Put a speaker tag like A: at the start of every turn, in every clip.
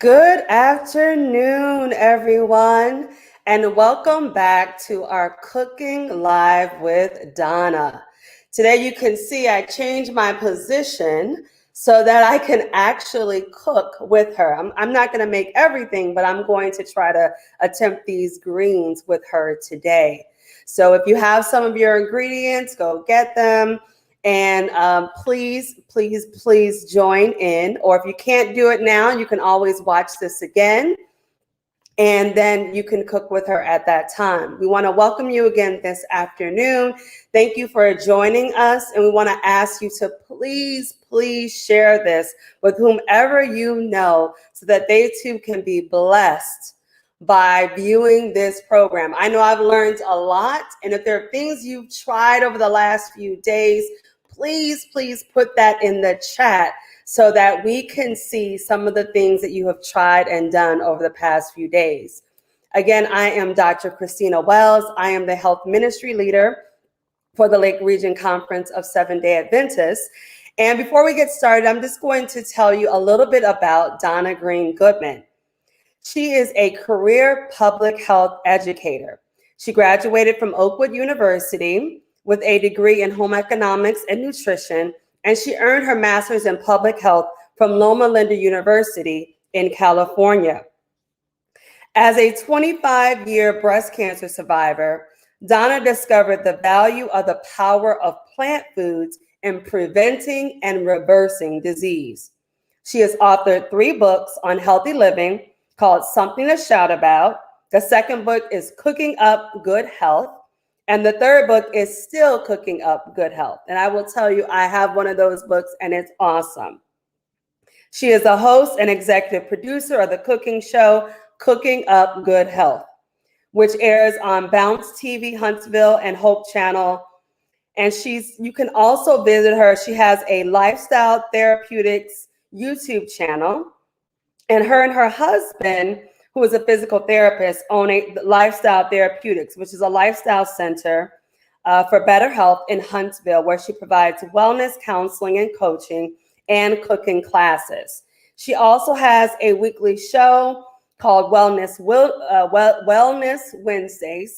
A: Good afternoon, everyone, and welcome back to our Cooking Live with Donna. Today, you can see I changed my position so that I can actually cook with her. I'm not going to make everything, but I'm going to try to attempt these greens with her today. So if you have some of your ingredients, go get them. And please join in. Or if you can't do it now, you can always watch this again. And then you can cook with her at that time. We want to welcome you again this afternoon. Thank you for joining us. And we want to ask you to please share this with whomever you know so that they too can be blessed by viewing this program. I know I've learned a lot. And if there are things you've tried over the last few days, please put that in the chat so that we can see some of the things that you have tried and done over the past few days. Again, I am Dr. Christina Wells. I am the health ministry leader for the Lake Region Conference of Seventh-day Adventists. And before we get started, I'm just going to tell you a little bit about Donna Green-Goodman. She is a career public health educator. She graduated from Oakwood University with a degree in home economics and nutrition, and she earned her master's in public health from Loma Linda University in California. As a 25-year breast cancer survivor, Donna discovered the value of the power of plant foods in preventing and reversing disease. She has authored 3 books on healthy living called Something to Shout About. The second book is Cooking Up Good Health. And the third book is Still Cooking Up Good Health. And I will tell you, I have one of those books and it's awesome. She is a host and executive producer of the cooking show, Cooking Up Good Health, which airs on Bounce TV, Huntsville, and Hope Channel. And you can also visit her. She has a lifestyle therapeutics YouTube channel. And her husband, who is a physical therapist, own a Lifestyle Therapeutics, which is a lifestyle center for better health in Huntsville, where she provides wellness counseling and coaching and cooking classes. She also has a weekly show called Wellness Wednesday,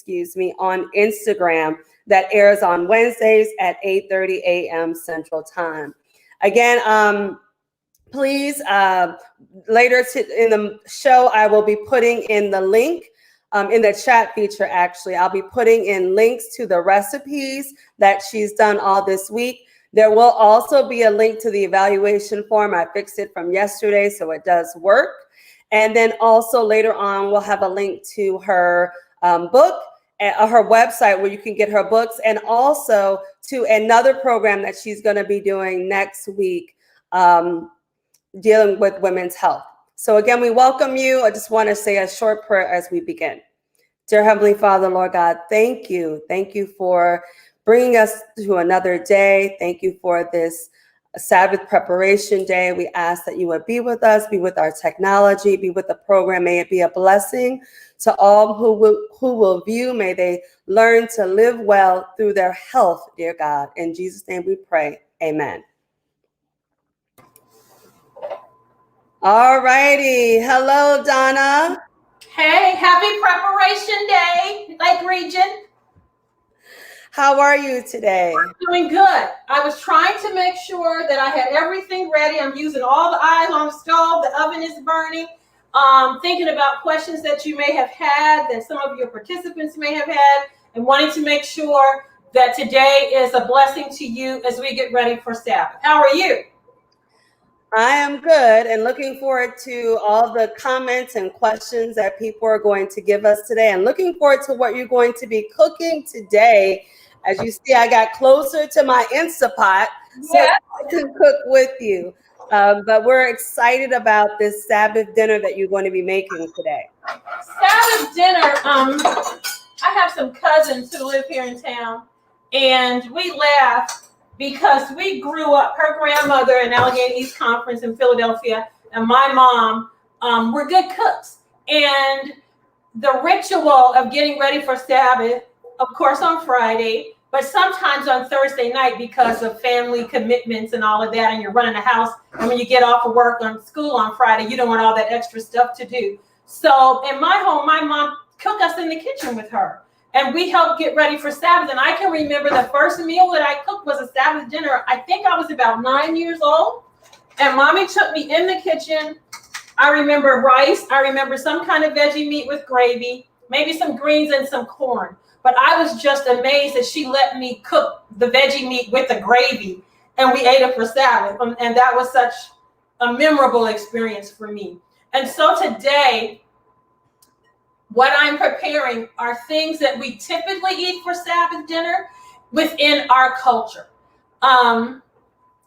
A: on Instagram that airs on Wednesdays at 8:30 a.m. Central Time. Again, please, later in the show, I will be putting in the link in the chat feature, actually. I'll be putting in links to the recipes that she's done all this week. There will also be a link to the evaluation form. I fixed it from yesterday, so it does work. And then also later on, we'll have a link to her book, her website where you can get her books, and also to another program that she's going to be doing next week, dealing with women's health. So again, we welcome you. I just want to say a short prayer as we begin. Dear Heavenly Father, Lord God, thank you. Thank you for bringing us to another day. Thank you for this Sabbath preparation day. We ask that you would be with us, be with our technology, be with the program. May it be a blessing to all who will view. May they learn to live well through their health, dear God. In Jesus' name we pray. Amen. All righty. Hello, Donna.
B: Hey, happy preparation day, Lake Region.
A: How are you today?
B: I'm doing good. I was trying to make sure that I had everything ready. I'm using all the eyes on the stove. The oven is burning. Thinking about questions that you may have had, that some of your participants may have had, and wanting to make sure that today is a blessing to you as we get ready for Sabbath. How are you?
A: I am good and looking forward to all the comments and questions that people are going to give us today, and looking forward to what you're going to be cooking today. As you see, I got closer to my Instapot so I can cook with you. But we're excited about this Sabbath dinner that you're going to be making today.
B: Sabbath dinner, I have some cousins who live here in town, and we laugh because we grew up, her grandmother in Allegheny East Conference in Philadelphia, and my mom were good cooks. And the ritual of getting ready for Sabbath, of course, on Friday, But sometimes on Thursday night, because of family commitments and all of that, and you're running a house, and when you get off of work on school on Friday, you don't want all that extra stuff to do. So in my home, my mom cooked us in the kitchen with her, and we helped get ready for Sabbath. And I can remember the first meal that I cooked was a Sabbath dinner. I think I was about 9 years old, and Mommy took me in the kitchen. I remember rice. I remember some kind of veggie meat with gravy, maybe some greens and some corn. But I was just amazed that she let me cook the veggie meat with the gravy, and we ate it for Sabbath. And that was such a memorable experience for me. And so today, what I'm preparing are things that we typically eat for Sabbath dinner within our culture.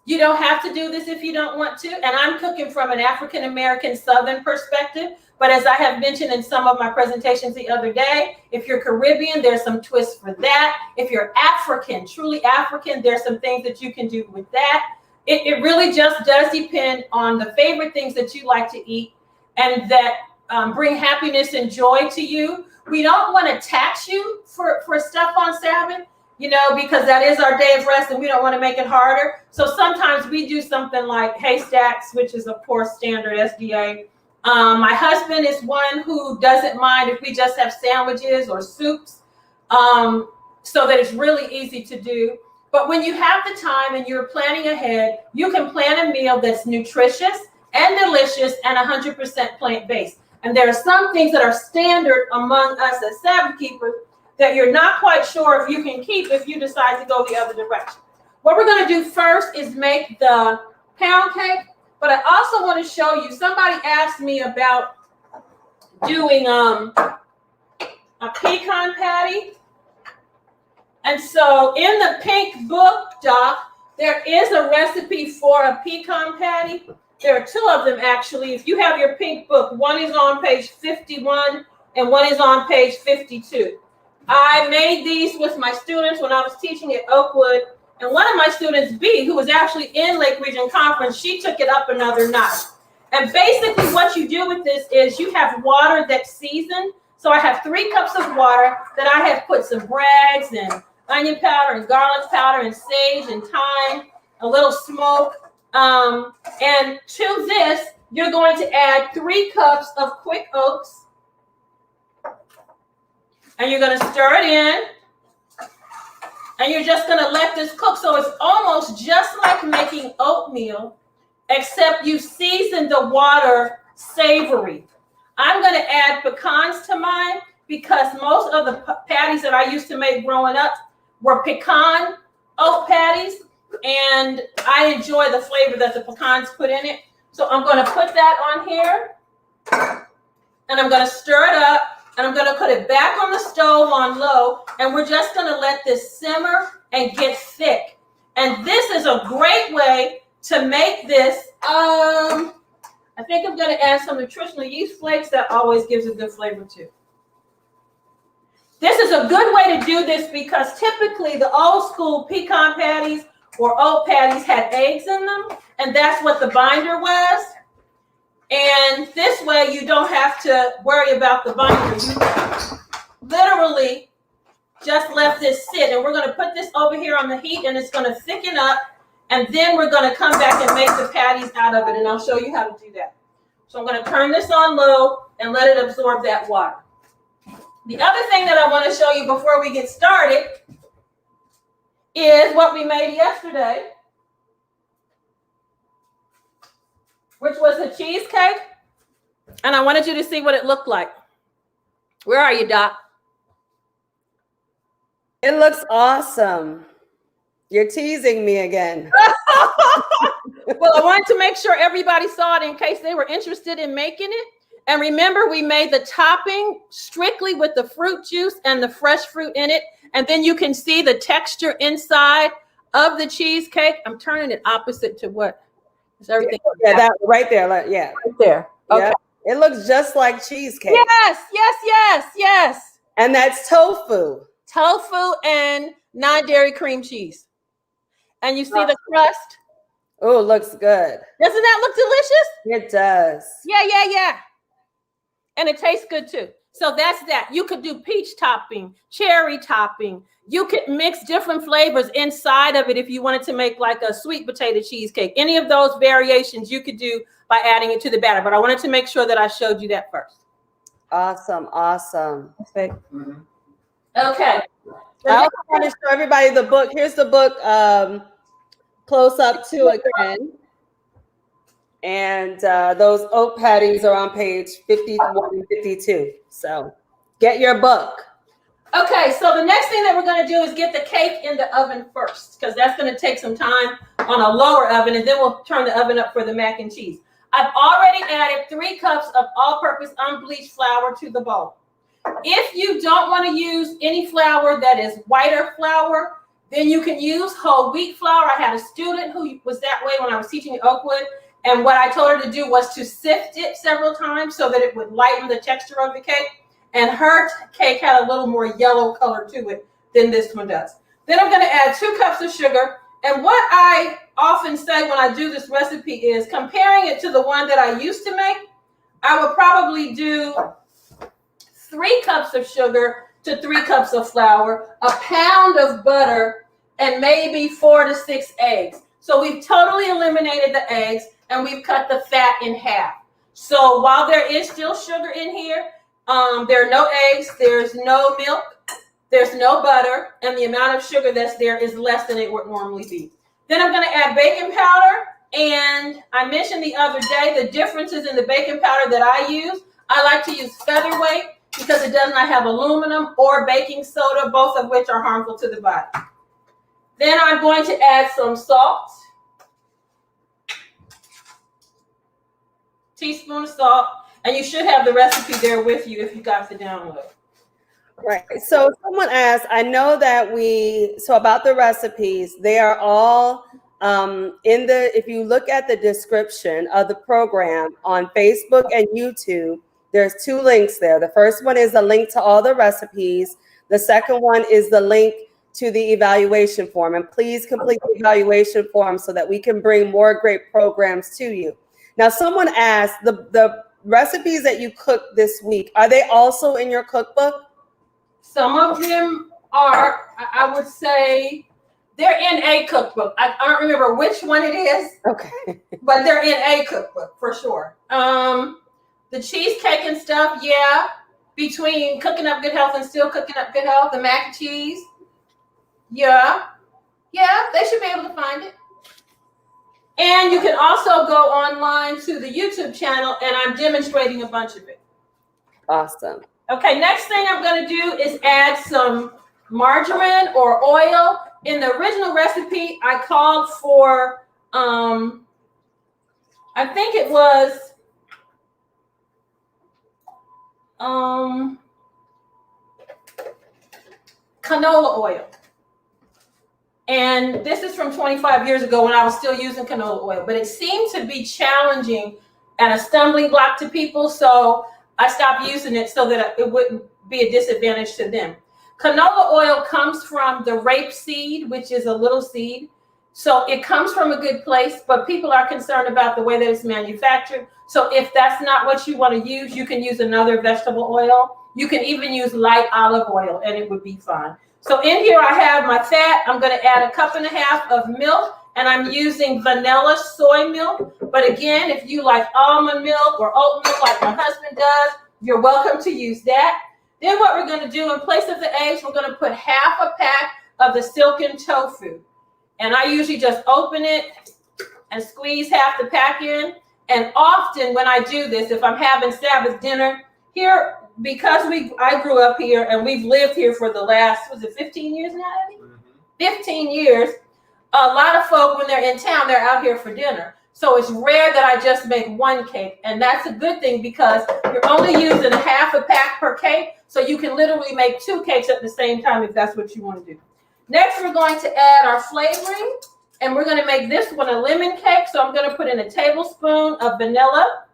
B: You don't have to do this if you don't want to. And I'm cooking from an African-American Southern perspective. But as I have mentioned in some of my presentations the other day, if you're Caribbean, there's some twists for that. If you're African, truly African, there's some things that you can do with that. It really just does depend on the favorite things that you like to eat and that bring happiness and joy to you. We don't want to tax you for stuff on Sabbath, because that is our day of rest and we don't want to make it harder. So sometimes we do something like haystacks, which is of course standard SDA. My husband is one who doesn't mind if we just have sandwiches or soups, so that it's really easy to do. But when you have the time and you're planning ahead, you can plan a meal that's nutritious and delicious and 100% plant-based. And there are some things that are standard among us as Sabbath keepers that you're not quite sure if you can keep if you decide to go the other direction. What we're going to do first is make the pound cake, but I also want to show you, somebody asked me about doing a pecan patty. And so in the pink book, Doc, there is a recipe for a pecan patty. There are two of them, actually. If you have your pink book, one is on page 51 and one is on page 52. I made these with my students when I was teaching at Oakwood. And one of my students, B, who was actually in Lake Region Conference, she took it up another notch. And basically what you do with this is you have water that's seasoned. So I have 3 cups of water that I have put some brags and onion powder and garlic powder and sage and thyme, a little smoke. And to this, you're going to add 3 cups of quick oats. And you're going to stir it in. And you're just going to let this cook. So it's almost just like making oatmeal, except you season the water savory. I'm going to add pecans to mine because most of the patties that I used to make growing up were pecan oat patties. And I enjoy the flavor that the pecans put in it. So I'm going to put that on here. And I'm going to stir it up. And I'm going to put it back on the stove on low. And we're just going to let this simmer and get thick. And this is a great way to make this. I think I'm going to add some nutritional yeast flakes. That always gives a good flavor too. This is a good way to do this because typically the old school pecan patties or oat patties had eggs in them. And that's what the binder was. And this way you don't have to worry about the binder. You literally just let this sit. And we're going to put this over here on the heat and it's going to thicken up. And then we're going to come back and make the patties out of it. And I'll show you how to do that. So I'm going to turn this on low and let it absorb that water. The other thing that I want to show you before we get started is what we made yesterday, which was a cheesecake. And I wanted you to see what it looked like. Where are you, Doc?
A: It looks awesome. You're teasing me again.
B: Well, I wanted to make sure everybody saw it in case they were interested in making it. And remember, we made the topping strictly with the fruit juice and the fresh fruit in it. And then you can see the texture inside of the cheesecake. I'm turning it opposite to what is everything.
A: Yeah, that right there. Yeah.
B: Right there. Okay.
A: Yeah. It looks just like cheesecake.
B: Yes, yes, yes, yes.
A: And that's tofu.
B: Tofu and non-dairy cream cheese. And you see the crust?
A: Oh, looks good.
B: Doesn't that look delicious?
A: It does.
B: Yeah, yeah, yeah. and it tastes good too. So that's that. You could do peach topping, cherry topping. You could mix different flavors inside of it if you wanted to make like a sweet potato cheesecake. Any of those variations you could do by adding it to the batter. But I wanted to make sure that I showed you that first.
A: Awesome.
B: Okay.
A: I also want to show everybody the book. Here's the book, close up to again. And those oat patties are on page 51 and 52. So get your book.
B: Okay, so the next thing that we're going to do is get the cake in the oven first, because that's going to take some time on a lower oven, and then we'll turn the oven up for the mac and cheese. I've already added 3 cups of all-purpose unbleached flour to the bowl. If you don't want to use any flour that is whiter flour, then you can use whole wheat flour. I had a student who was that way when I was teaching at Oakwood, and what I told her to do was to sift it several times so that it would lighten the texture of the cake. And her cake had a little more yellow color to it than this one does. Then I'm going to add 2 cups of sugar. And what I often say when I do this recipe is, comparing it to the one that I used to make, I would probably do 3 cups of sugar to 3 cups of flour, a pound of butter, and maybe 4 to 6 eggs. So we've totally eliminated the eggs, and we've cut the fat in half. So while there is still sugar in here, there are no eggs, there's no milk, there's no butter, and the amount of sugar that's there is less than it would normally be. Then I'm going to add baking powder, and I mentioned the other day the differences in the baking powder that I use. I like to use featherweight because it does not have aluminum or baking soda, both of which are harmful to the body. Then I'm going to add some salt, teaspoon of salt. And you should have the recipe there with you if you got the download.
A: Right. So someone asked, I know that about the recipes, they are all if you look at the description of the program on Facebook and YouTube, there's 2 links there. The first one is a link to all the recipes. The second one is the link to the evaluation form. And please complete the evaluation form so that we can bring more great programs to you. Now, someone asked, the recipes that you cooked this week, are they also in your cookbook?
B: Some of them are. I would say they're in a cookbook. I don't remember which one it is.
A: Okay.
B: But they're in a cookbook for sure. The cheesecake and stuff, yeah. Between Cooking Up Good Health and Still Cooking Up Good Health, the mac and cheese. Yeah. Yeah, they should be able to find it. And you can also go online to the YouTube channel, and I'm demonstrating a bunch of it.
A: Awesome.
B: Okay, next thing I'm going to do is add some margarine or oil. In the original recipe, I called for, I think it was, canola oil. And this is from 25 years ago when I was still using canola oil, but it seemed to be challenging and a stumbling block to people, so I stopped using it so that it wouldn't be a disadvantage to them. Canola oil comes from the rape seed, which is a little seed. So it comes from a good place, but people are concerned about the way that it's manufactured. So if that's not what you want to use, you can use another vegetable oil. You can even use light olive oil, and it would be fine. So in here I have my fat. I'm going to add 1.5 cups of milk, and I'm using vanilla soy milk. But again, if you like almond milk or oat milk like my husband does, you're welcome to use that. Then what we're going to do, in place of the eggs, we're going to put 1/2 pack of the silken tofu. And I usually just open it and squeeze 1/2 the pack in. And often when I do this, if I'm having Sabbath dinner here, because I grew up here and we've lived here for the last, 15 years now, Abby? 15 years. A lot of folk, when they're in town, they're out here for dinner. So it's rare that I just make one cake. And that's a good thing because you're only using 1/2 pack per cake. So you can literally make 2 cakes at the same time if that's what you want to do. Next, we're going to add our flavoring. And we're going to make this one a lemon cake. So I'm going to put in 1 tablespoon of vanilla.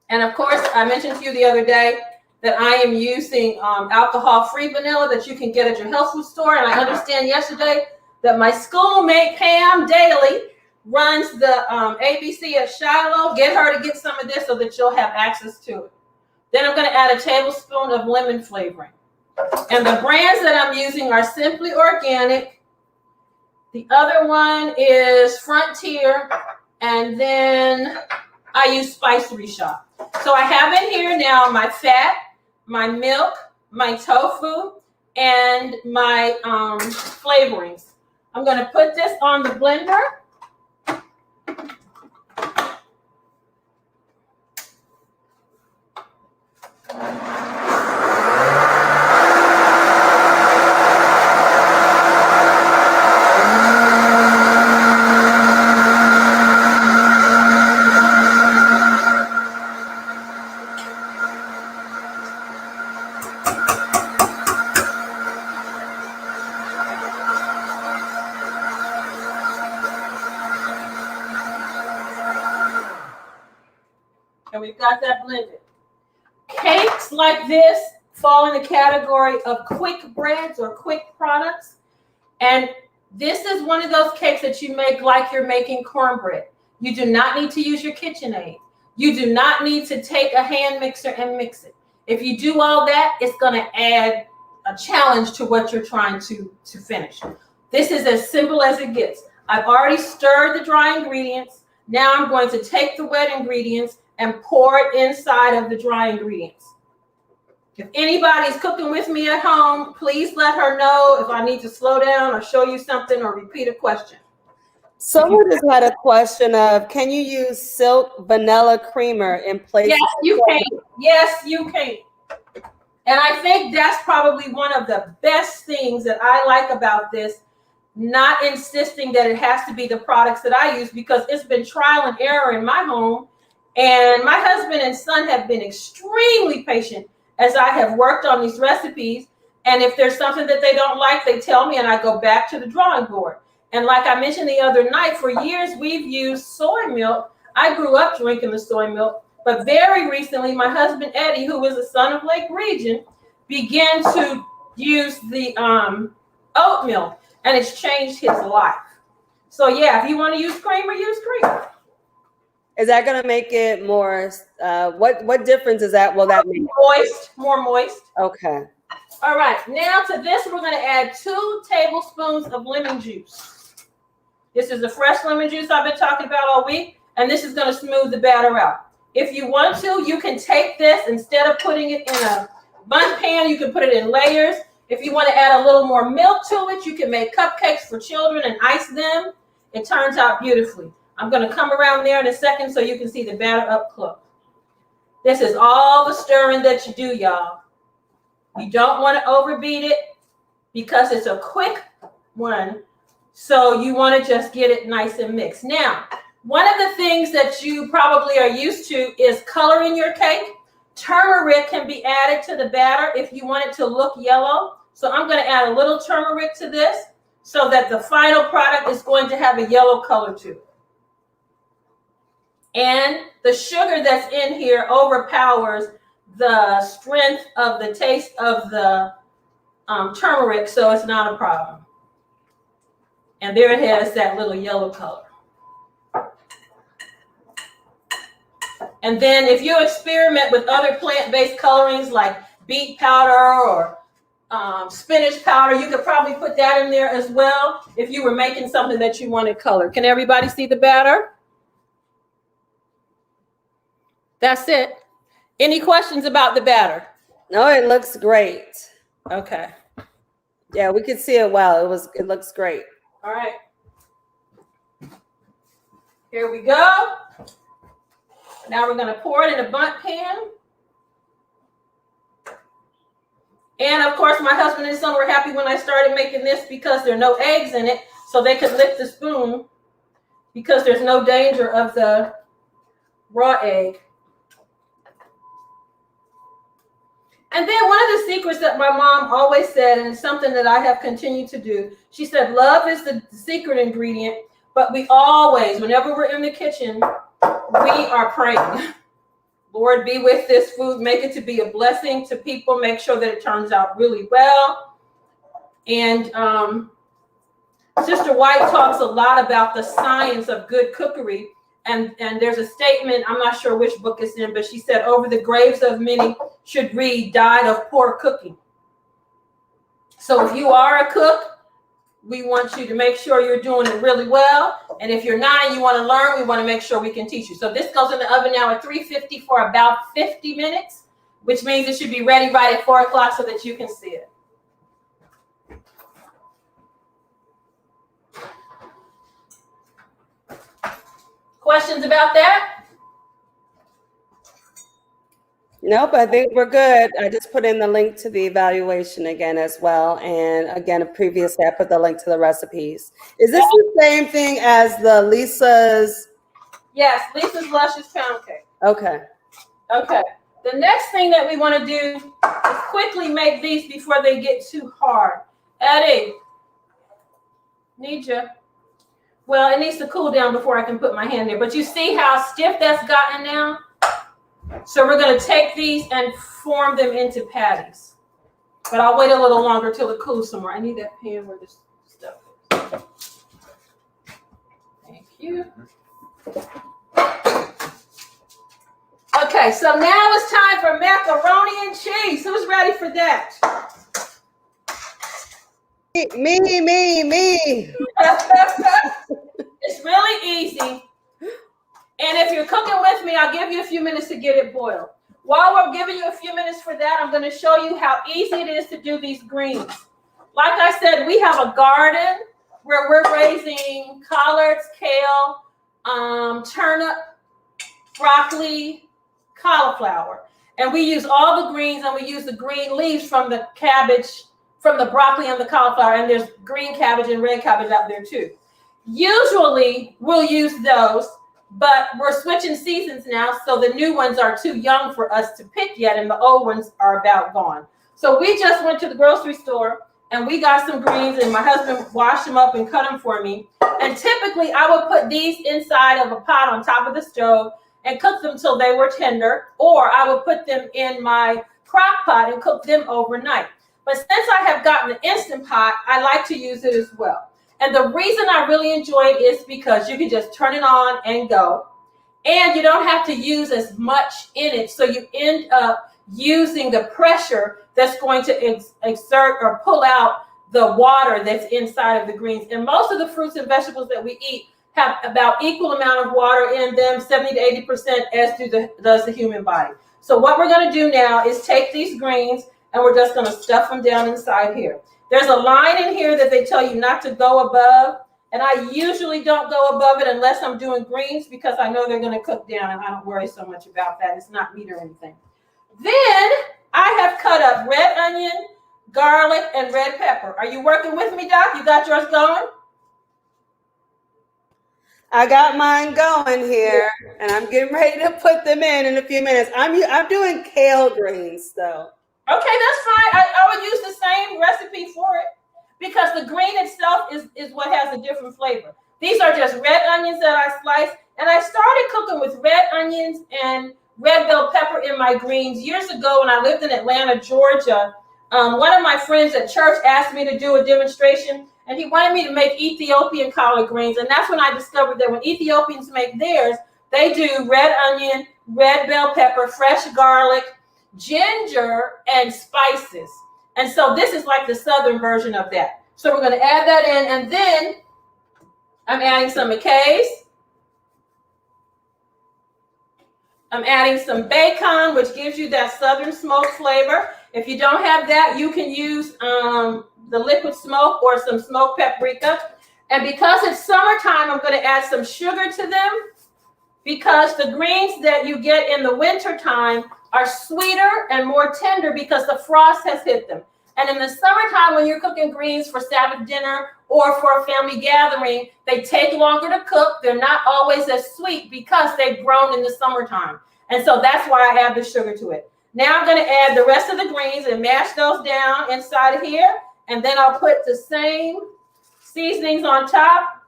B: And of course, I mentioned to you the other day that I am using alcohol-free vanilla that you can get at your health food store. And I understand yesterday that my schoolmate Pam Daly runs the ABC at Shiloh. Get her to get some of this so that you'll have access to it. Then I'm going to add a tablespoon of lemon flavoring. And the brands that I'm using are Simply Organic. The other one is Frontier. And then I use Spicery Shop. So I have in here now my fat, my milk, my tofu, and my flavorings. I'm going to put this on the blender. And we've got that blended. Cakes like this fall in the category of quick breads or quick products. And this is one of those cakes that you make like you're making cornbread. You do not need to use your KitchenAid. You do not need to take a hand mixer and mix it. If you do all that, it's going to add a challenge to what you're trying to finish. This is as simple as it gets. I've already stirred the dry ingredients. Now I'm going to take the wet ingredients and pour it inside of the dry ingredients. If anybody's cooking with me at home, please let her know if I need to slow down or show you something or repeat a question.
A: Someone just had a question of, can you use silk vanilla creamer in place?
B: Yes, you can. Yes, you can. And I think that's probably one of the best things that I like about this, not insisting that it has to be the products that I use, because it's been trial and error in my home. And my husband and son have been extremely patient as I have worked on these recipes. And if there's something that they don't like, they tell me and I go back to the drawing board. And like I mentioned the other night, for years we've used soy milk. I grew up drinking the soy milk. But very recently, my husband, Eddie, who is a son of Lake Region, began to use the oat milk. And it's changed his life. So yeah, if you want to use creamer, use creamer.
A: Is that going to make it more, what difference is that? Will that make?
B: More moist.
A: Okay.
B: All right, now to this, we're going to add 2 tablespoons of lemon juice. This is the fresh lemon juice I've been talking about all week, and this is going to smooth the batter out. If you want to, you can take this, instead of putting it in a bun pan, you can put it in layers. If you want to add a little more milk to it, you can make cupcakes for children and ice them. It turns out beautifully. I'm going to come around there in a second so you can see the batter up close. This is all the stirring that you do, y'all. You don't want to overbeat it because it's a quick one. So you want to just get it nice and mixed. Now, one of the things that you probably are used to is coloring your cake. Turmeric can be added to the batter if you want it to look yellow. So I'm going to add a little turmeric to this so that the final product is going to have a yellow color to it. And the sugar that's in here overpowers the strength of the taste of the turmeric, so it's not a problem. And there it has that little yellow color. And then if you experiment with other plant-based colorings like beet powder or spinach powder, you could probably put that in there as well if you were making something that you wanted color. Can everybody see the batter? That's it. Any questions about the batter?
A: No, it looks great.
B: Okay.
A: Yeah, we could see it well. It looks great.
B: All right. Here we go. Now we're going to pour it in a bundt pan. And of course, my husband and son were happy when I started making this because there are no eggs in it, so they could lick the spoon because there's no danger of the raw egg. And then one of the secrets that my mom always said, and it's something that I have continued to do, she said, love is the secret ingredient, but we always, whenever we're in the kitchen, we are praying. Lord, be with this food, make it to be a blessing to people, make sure that it turns out really well. And Sister White talks a lot about the science of good cookery, And there's a statement, I'm not sure which book it's in, but she said, over the graves of many should read, died of poor cooking. So if you are a cook, we want you to make sure you're doing it really well. And if you're not and you want to learn, we want to make sure we can teach you. So this goes in the oven now at 350 for about 50 minutes, which means it should be ready right at 4 o'clock so that you can see it. Questions about that?
A: Nope, I think we're good. I just put in the link to the evaluation again as well. And again, previously I put the link to the recipes. Is this the same thing as the Lisa's?
B: Yes, Lisa's Luscious Pound Cake.
A: Okay.
B: Okay. The next thing that we want to do is quickly make these before they get too hard. Eddie, need you. Well, it needs to cool down before I can put my hand there. But you see how stiff that's gotten now? So we're going to take these and form them into patties. But I'll wait a little longer till it cools some more. I need that pan where this stuff is. Thank you. Okay, so now it's time for macaroni and cheese. Who's ready for that?
A: Me.
B: It's really easy. And if you're cooking with me, I'll give you a few minutes to get it boiled. While we're giving you a few minutes for that, I'm going to show you how easy it is to do these greens. Like I said, we have a garden where we're raising collards, kale, turnip, broccoli, cauliflower. And we use all the greens, and we use the green leaves from the cabbage, from the broccoli and the cauliflower. And there's green cabbage and red cabbage out there too. Usually we'll use those, but we're switching seasons now, so the new ones are too young for us to pick yet, and the old ones are about gone. So we just went to the grocery store and we got some greens, and my husband washed them up and cut them for me. And typically I would put these inside of a pot on top of the stove and cook them till they were tender, or I would put them in my crock pot and cook them overnight. But since I have gotten the Instant Pot, I like to use it as well. And the reason I really enjoy it is because you can just turn it on and go. And you don't have to use as much in it. So you end up using the pressure that's going to exert or pull out the water that's inside of the greens. And most of the fruits and vegetables that we eat have about equal amount of water in them, 70 to 80%, as does the human body. So what we're going to do now is take these greens and we're just going to stuff them down inside here. There's a line in here that they tell you not to go above, and I usually don't go above it unless I'm doing greens because I know they're going to cook down, and I don't worry so much about that. It's not meat or anything. Then I have cut up red onion, garlic, and red pepper. Are you working with me, Doc? You got yours going?
A: I got mine going here, and I'm getting ready to put them in a few minutes. I'm doing kale greens, though.
B: Okay, that's fine. I would use the same recipe for it because the green itself is what has a different flavor. These are just red onions that I sliced, and I started cooking with red onions and red bell pepper in my greens years ago when I lived in Atlanta, Georgia. One of my friends at church asked me to do a demonstration, and he wanted me to make Ethiopian collard greens, and that's when I discovered that when Ethiopians make theirs, they do red onion, red bell pepper, fresh garlic, ginger, and spices. And so this is like the southern version of that. So we're going to add that in, and then I'm adding some McKay's. I'm adding some bacon, which gives you that southern smoke flavor. If you don't have that, you can use the liquid smoke or some smoked paprika. And because it's summertime, I'm going to add some sugar to them because the greens that you get in the wintertime are sweeter and more tender because the frost has hit them. And in the summertime, when you're cooking greens for Sabbath dinner or for a family gathering, they take longer to cook. They're not always as sweet because they've grown in the summertime. And so that's why I add the sugar to it. Now I'm going to add the rest of the greens and mash those down inside of here. And then I'll put the same seasonings on top.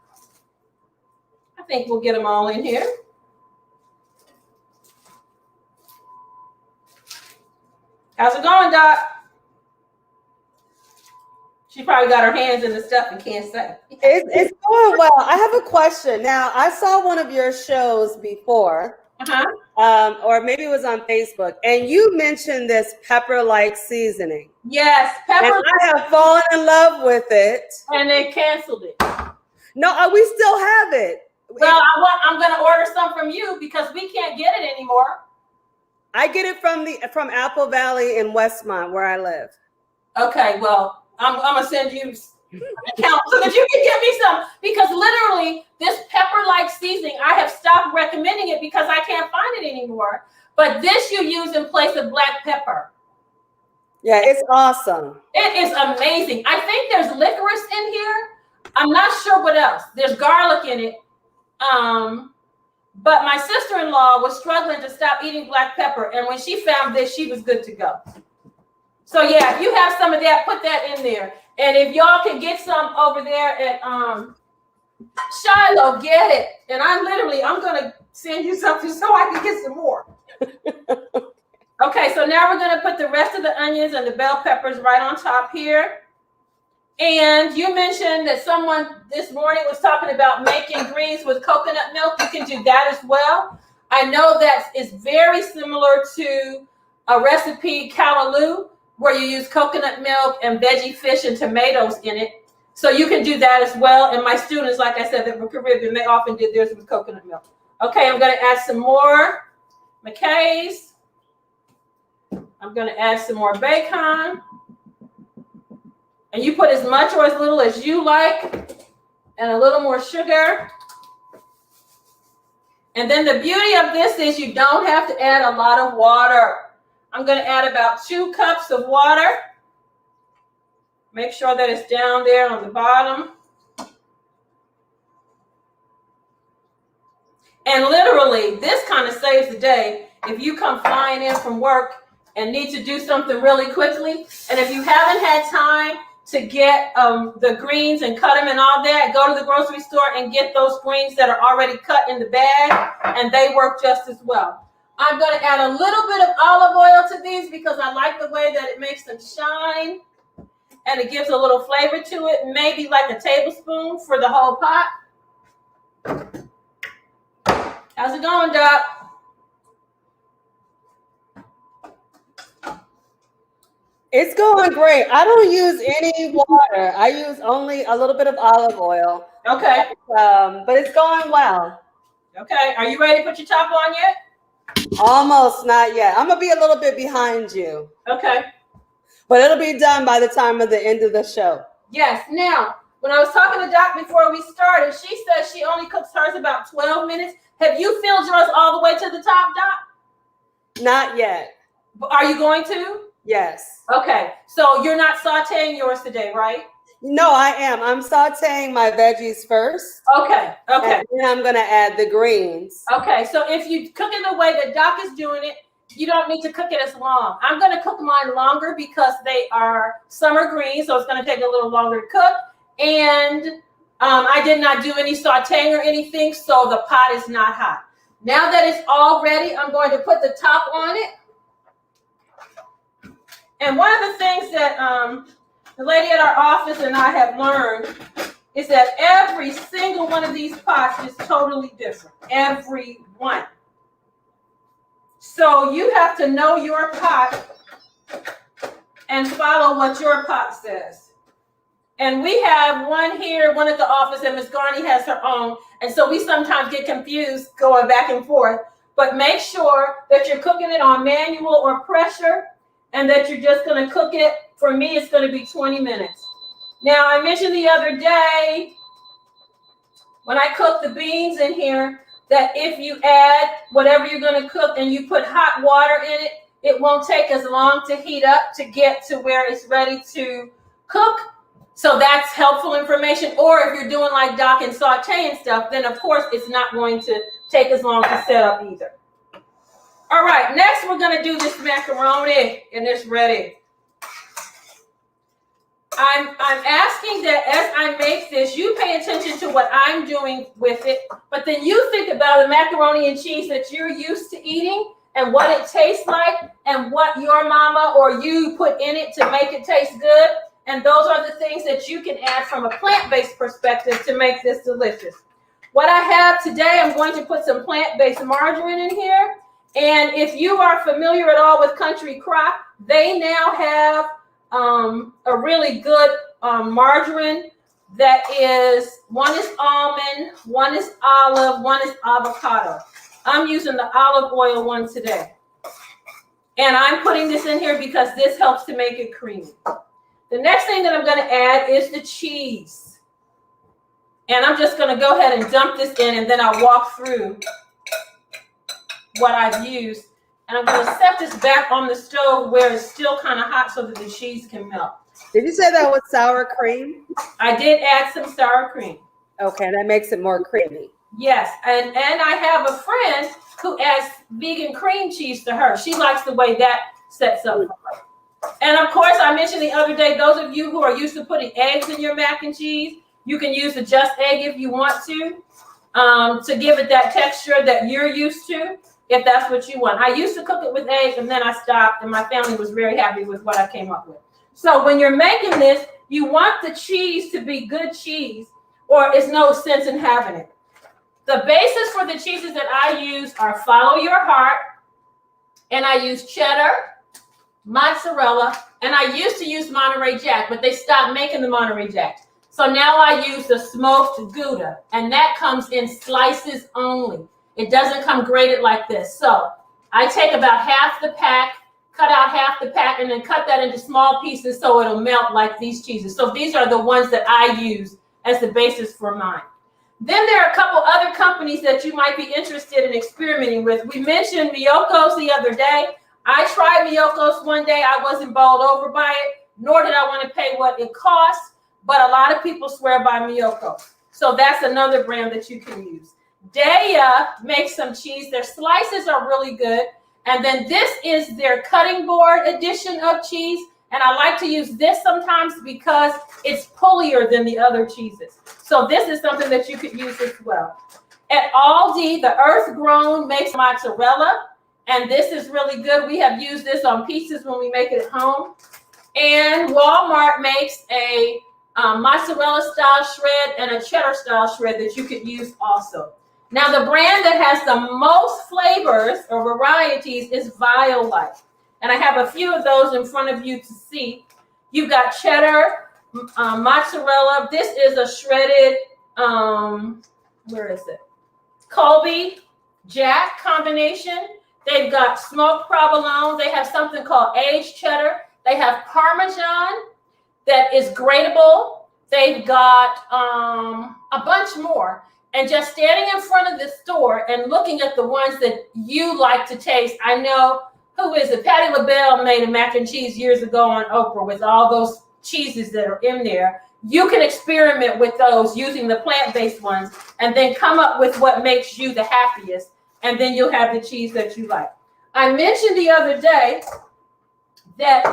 B: I think we'll get them all in here. How's it going, Doc? She probably got her hands in the stuff and can't say.
A: It's going well. I have a question. Now, I saw one of your shows before, or maybe it was on Facebook, and you mentioned this pepper-like seasoning.
B: Yes, pepper.
A: And I have fallen in love with it.
B: And they canceled it.
A: No, we still have it.
B: Well, I'm going to order some from you because we can't get it anymore.
A: I get it from Apple Valley in Westmont, where I live.
B: Okay, well, I'm going to send you an account so that you can get me some, because literally this pepper-like seasoning, I have stopped recommending it because I can't find it anymore. But this you use in place of black pepper.
A: Yeah, it's awesome.
B: It is amazing. I think there's licorice in here. I'm not sure what else. There's garlic in it. But my sister-in-law was struggling to stop eating black pepper, and when she found this, she was good to go. So yeah, if you have some of that, put that in there. And if y'all can get some over there at Shiloh, get it. And I'm gonna send you something so I can get some more. Okay, so now we're gonna put the rest of the onions and the bell peppers right on top here. And you mentioned that someone this morning was talking about making greens with coconut milk. You can do that as well. I know that is very similar to a recipe, callaloo, where you use coconut milk and veggie fish and tomatoes in it. So you can do that as well. And my students, like I said, that were Caribbean, they often did theirs with coconut milk. Okay, I'm going to add some more McKay's. I'm going to add some more bacon. And you put as much or as little as you like, and a little more sugar. And then the beauty of this is you don't have to add a lot of water. I'm going to add about 2 cups of water. Make sure that it's down there on the bottom. And literally, this kind of saves the day if you come flying in from work and need to do something really quickly. And if you haven't had time to get the greens and cut them and all that, go to the grocery store and get those greens that are already cut in the bag, and they work just as well. I'm going to add a little bit of olive oil to these because I like the way that it makes them shine, and it gives a little flavor to it, maybe like a tablespoon for the whole pot. How's it going, Doc?
A: It's going great. I don't use any water. I use only a little bit of olive oil.
B: Okay.
A: But it's going well.
B: Okay. Are you ready to put your top on yet?
A: Almost, not yet. I'm going to be a little bit behind you.
B: Okay.
A: But it'll be done by the time of the end of the show.
B: Yes. Now, when I was talking to Doc before we started, she said she only cooks hers about 12 minutes. Have you filled yours all the way to the top, Doc?
A: Not yet.
B: Are you going to?
A: Yes.
B: Okay. So you're not sauteing yours today, right?
A: No, I am. I'm sauteing my veggies first.
B: Okay. Okay.
A: And then I'm going to add the greens.
B: Okay. So if you cook it the way that Doc is doing it, you don't need to cook it as long. I'm going to cook mine longer because they are summer greens, so it's going to take a little longer to cook. And I did not do any sauteing or anything, so the pot is not hot. Now that it's all ready, I'm going to put the top on it. And one of the things that the lady at our office and I have learned is that every single one of these pots is totally different. Every one. So you have to know your pot and follow what your pot says. And we have one here, one at the office, and Ms. Garney has her own. And so we sometimes get confused going back and forth. But make sure that you're cooking it on manual or pressure, and that you're just going to cook it. For me, it's going to be 20 minutes. Now, I mentioned the other day when I cooked the beans in here that if you add whatever you're going to cook and you put hot water in it, it won't take as long to heat up to get to where it's ready to cook. So that's helpful information. Or if you're doing like Doc and saute and stuff, then of course it's not going to take as long to set up either. All right, next we're going to do this macaroni, and it's ready. I'm asking that as I make this, you pay attention to what I'm doing with it, but then you think about the macaroni and cheese that you're used to eating and what it tastes like and what your mama or you put in it to make it taste good, And those are the things that you can add from a plant-based perspective to make this delicious. What I have today, I'm going to put some plant-based margarine in here. And if you are familiar at all with Country Crock, they now have a really good margarine that is, one is almond, one is olive, one is avocado. I'm using the olive oil one today. And I'm putting this in here because this helps to make it creamy. The next thing that I'm going to add is the cheese. And I'm just going to go ahead and dump this in, and then I'll walk through what I've used. And I'm going to set this back on the stove where it's still kind of hot so that the cheese can melt.
A: Did you say that was sour cream?
B: I did add some sour cream.
A: Okay, that makes it more creamy.
B: Yes, and I have a friend who adds vegan cream cheese to her. She likes the way that sets up for her. And of course, I mentioned the other day, those of you who are used to putting eggs in your mac and cheese, you can use the just egg if you want to give it that texture that you're used to, if that's what you want. I used to cook it with eggs, and then I stopped, and my family was very happy with what I came up with. So when you're making this, you want the cheese to be good cheese, or it's no sense in having it. The basis for the cheeses that I use are Follow Your Heart, and I use cheddar, mozzarella, and I used to use Monterey Jack, but they stopped making the Monterey Jack. So now I use the smoked Gouda, and that comes in slices only. It doesn't come grated like this. So I take about half the pack, cut out half the pack, and then cut that into small pieces so it'll melt like these cheeses. So these are the ones that I use as the basis for mine. Then there are a couple other companies that you might be interested in experimenting with. We mentioned Miyoko's the other day. I tried Miyoko's one day. I wasn't bowled over by it, nor did I want to pay what it costs, but a lot of people swear by Miyoko. So that's another brand that you can use. Daya makes some cheese. Their slices are really good. And then this is their cutting board edition of cheese. And I like to use this sometimes because it's pullier than the other cheeses. So this is something that you could use as well. At Aldi, the Earth Grown makes mozzarella. And this is really good. We have used this on pizzas when we make it at home. And Walmart makes a mozzarella style shred and a cheddar style shred that you could use also. Now the brand that has the most flavors or varieties is Violife. And I have a few of those in front of you to see. You've got cheddar, mozzarella. This is a shredded, where is it? Colby Jack combination. They've got smoked provolone. They have something called aged cheddar. They have Parmesan that is gradable. They've got a bunch more. And just standing in front of the store and looking at the ones that you like to taste, I know, who is it? Patti LaBelle made a mac and cheese years ago on Oprah with all those cheeses that are in there. You can experiment with those using the plant-based ones and then come up with what makes you the happiest, and then you'll have the cheese that you like. I mentioned the other day that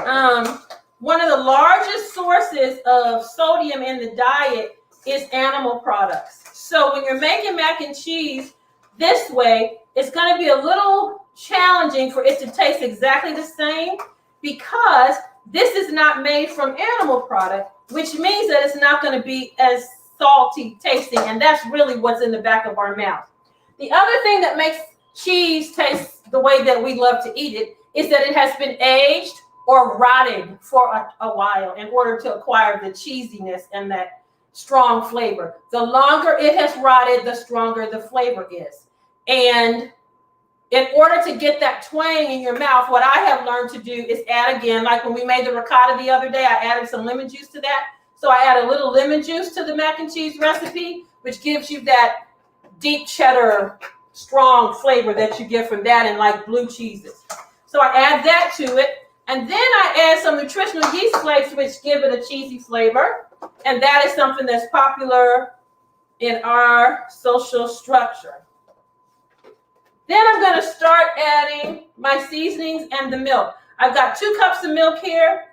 B: one of the largest sources of sodium in the diet is animal products. So when you're making mac and cheese this way, it's going to be a little challenging for it to taste exactly the same because this is not made from animal product, which means that it's not going to be as salty tasting, and that's really what's in the back of our mouth. The other thing that makes cheese taste the way that we love to eat it is that it has been aged or rotted for a while in order to acquire the cheesiness and that strong flavor. The longer it has rotted, the stronger the flavor is. And in order to get that twang in your mouth, what I have learned to do is add again, like when we made the ricotta the other day, I added some lemon juice to that. So I add a little lemon juice to the mac and cheese recipe, which gives you that deep cheddar, strong flavor that you get from that and like blue cheeses. So I add that to it. And then I add some nutritional yeast flakes, which give it a cheesy flavor. And that is something that's popular in our social structure. Then I'm going to start adding my seasonings and the milk. I've got 2 cups of milk here,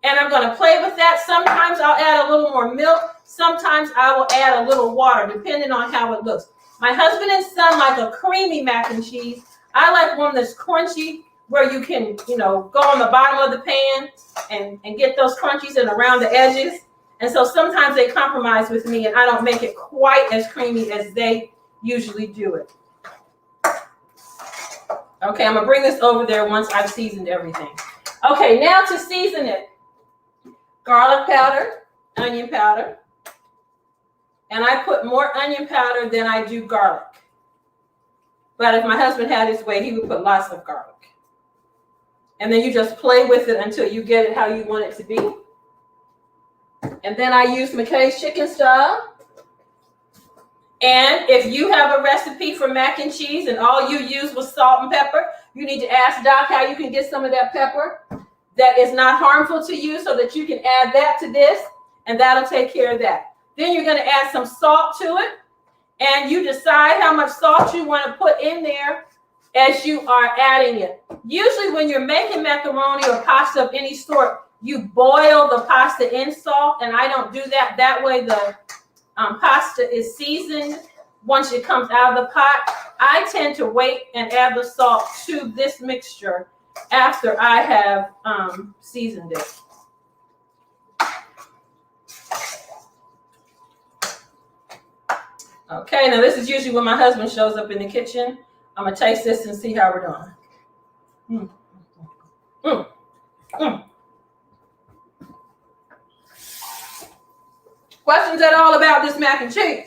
B: and I'm going to play with that. Sometimes I'll add a little more milk. Sometimes I will add a little water, depending on how it looks. My husband and son like a creamy mac and cheese. I like one that's crunchy where you can, go on the bottom of the pan and get those crunchies and around the edges. And so sometimes they compromise with me and I don't make it quite as creamy as they usually do it. Okay, I'm gonna bring this over there once I've seasoned everything. Okay, now to season it. Garlic powder, onion powder. And I put more onion powder than I do garlic. But if my husband had his way, he would put lots of garlic. And then you just play with it until you get it how you want it to be. And then I use McKay's chicken style. And if you have a recipe for mac and cheese and all you used was salt and pepper, you need to ask Doc how you can get some of that pepper that is not harmful to you so that you can add that to this, and that'll take care of that. Then you're going to add some salt to it, and you decide how much salt you want to put in there as you are adding it. Usually when you're making macaroni or pasta of any sort, you boil the pasta in salt, and I don't do that. That way the pasta is seasoned once it comes out of the pot. I tend to wait and add the salt to this mixture after I have seasoned it. Okay, now this is usually when my husband shows up in the kitchen. I'm gonna taste this and see how we're doing. Questions at all about this mac and cheese?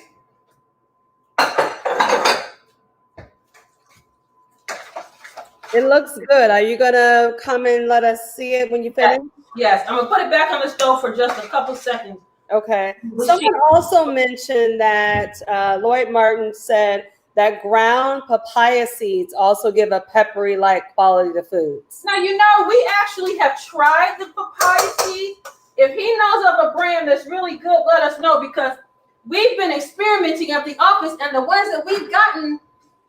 A: It looks good. Are you gonna come and let us see it when you finish?
B: Yes, I'm gonna put it back on the stove for just a couple seconds.
A: Okay. Someone also mentioned that Lloyd Martin said that ground papaya seeds also give a peppery-like quality to foods.
B: Now, we actually have tried the papaya seed. If he knows of a brand that's really good, let us know, because we've been experimenting at the office and the ones that we've gotten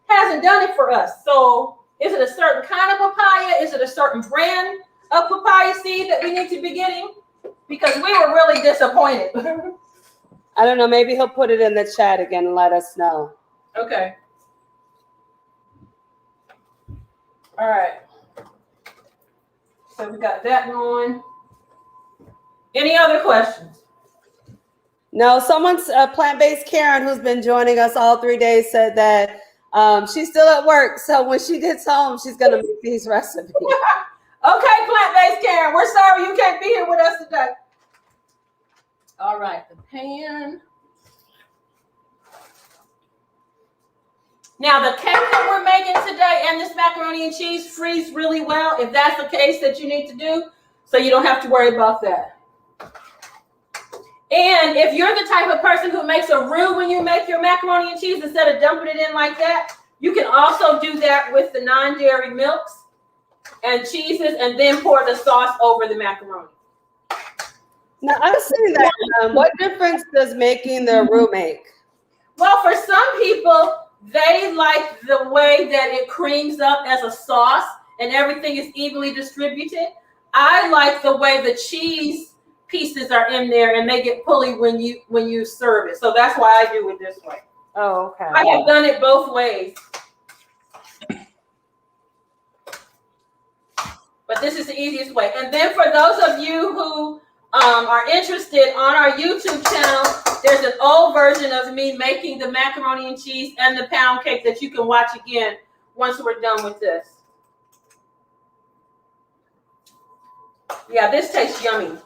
B: hasn't done it for us. So is it a certain kind of papaya? Is it a certain brand of papaya seed that we need to be getting? Because we were really disappointed.
A: I don't know. Maybe he'll put it in the chat again and let us know.
B: Okay. All right. So we got that going. Any other questions?
A: No, someone's plant-based Karen, who's been joining us all 3 days, said that she's still at work. So when she gets home, she's going to make these recipes.
B: Okay, plant-based Karen, we're sorry you can't be here with us today. All right, the pan. Now, the cake that we're making today and this macaroni and cheese freeze really well, if that's the case that you need to do, so you don't have to worry about that. And if you're the type of person who makes a roux when you make your macaroni and cheese instead of dumping it in like that, you can also do that with the non-dairy milks and cheeses and then pour the sauce over the macaroni.
A: Now, I was saying that, what difference does making the roux make?
B: Well, for some people, they like the way that it creams up as a sauce and everything is evenly distributed. I like the way the cheese pieces are in there and they get pulley when you serve it. So that's why I do it this way.
A: Oh, okay.
B: I have done it both ways. But this is the easiest way. And then for those of you who are interested, on our YouTube channel, there's an old version of me making the macaroni and cheese and the pound cake that you can watch again once we're done with this. Yeah, this tastes yummy.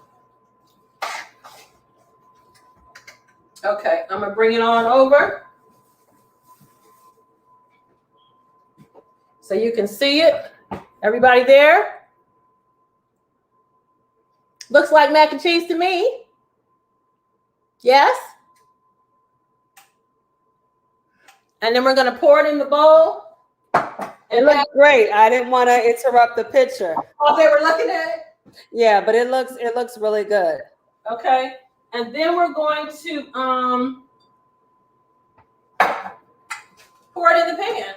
B: Okay, I'm gonna bring it on over so you can see it. Everybody there? Looks like mac and cheese to me. Yes? And then we're going to pour it in the bowl.
A: It looks great. I didn't want to interrupt the picture.
B: Oh, they were looking at it?
A: Yeah, but it looks really good.
B: Okay. And then we're going to pour it in the pan.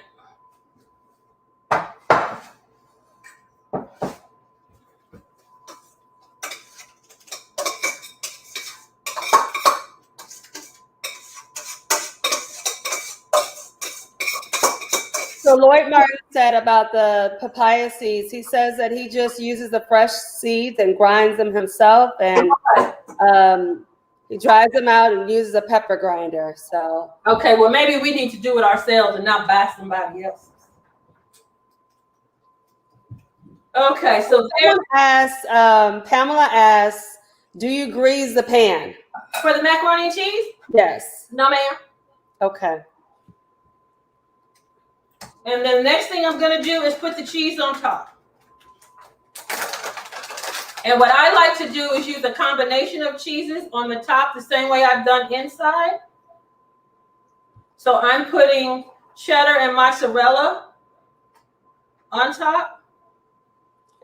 A: So So Lloyd Martin said about the papaya seeds, he says that he just uses the fresh seeds and grinds them himself, and he dries them out and uses a pepper grinder. So
B: okay, well maybe we need to do it ourselves and not buy somebody else's. Okay, so
A: Pamela asks, do you grease the pan?
B: For the macaroni and cheese?
A: Yes.
B: No, ma'am.
A: Okay.
B: And then the next thing I'm going to do is put the cheese on top. And what I like to do is use a combination of cheeses on the top the same way I've done inside. So I'm putting cheddar and mozzarella on top.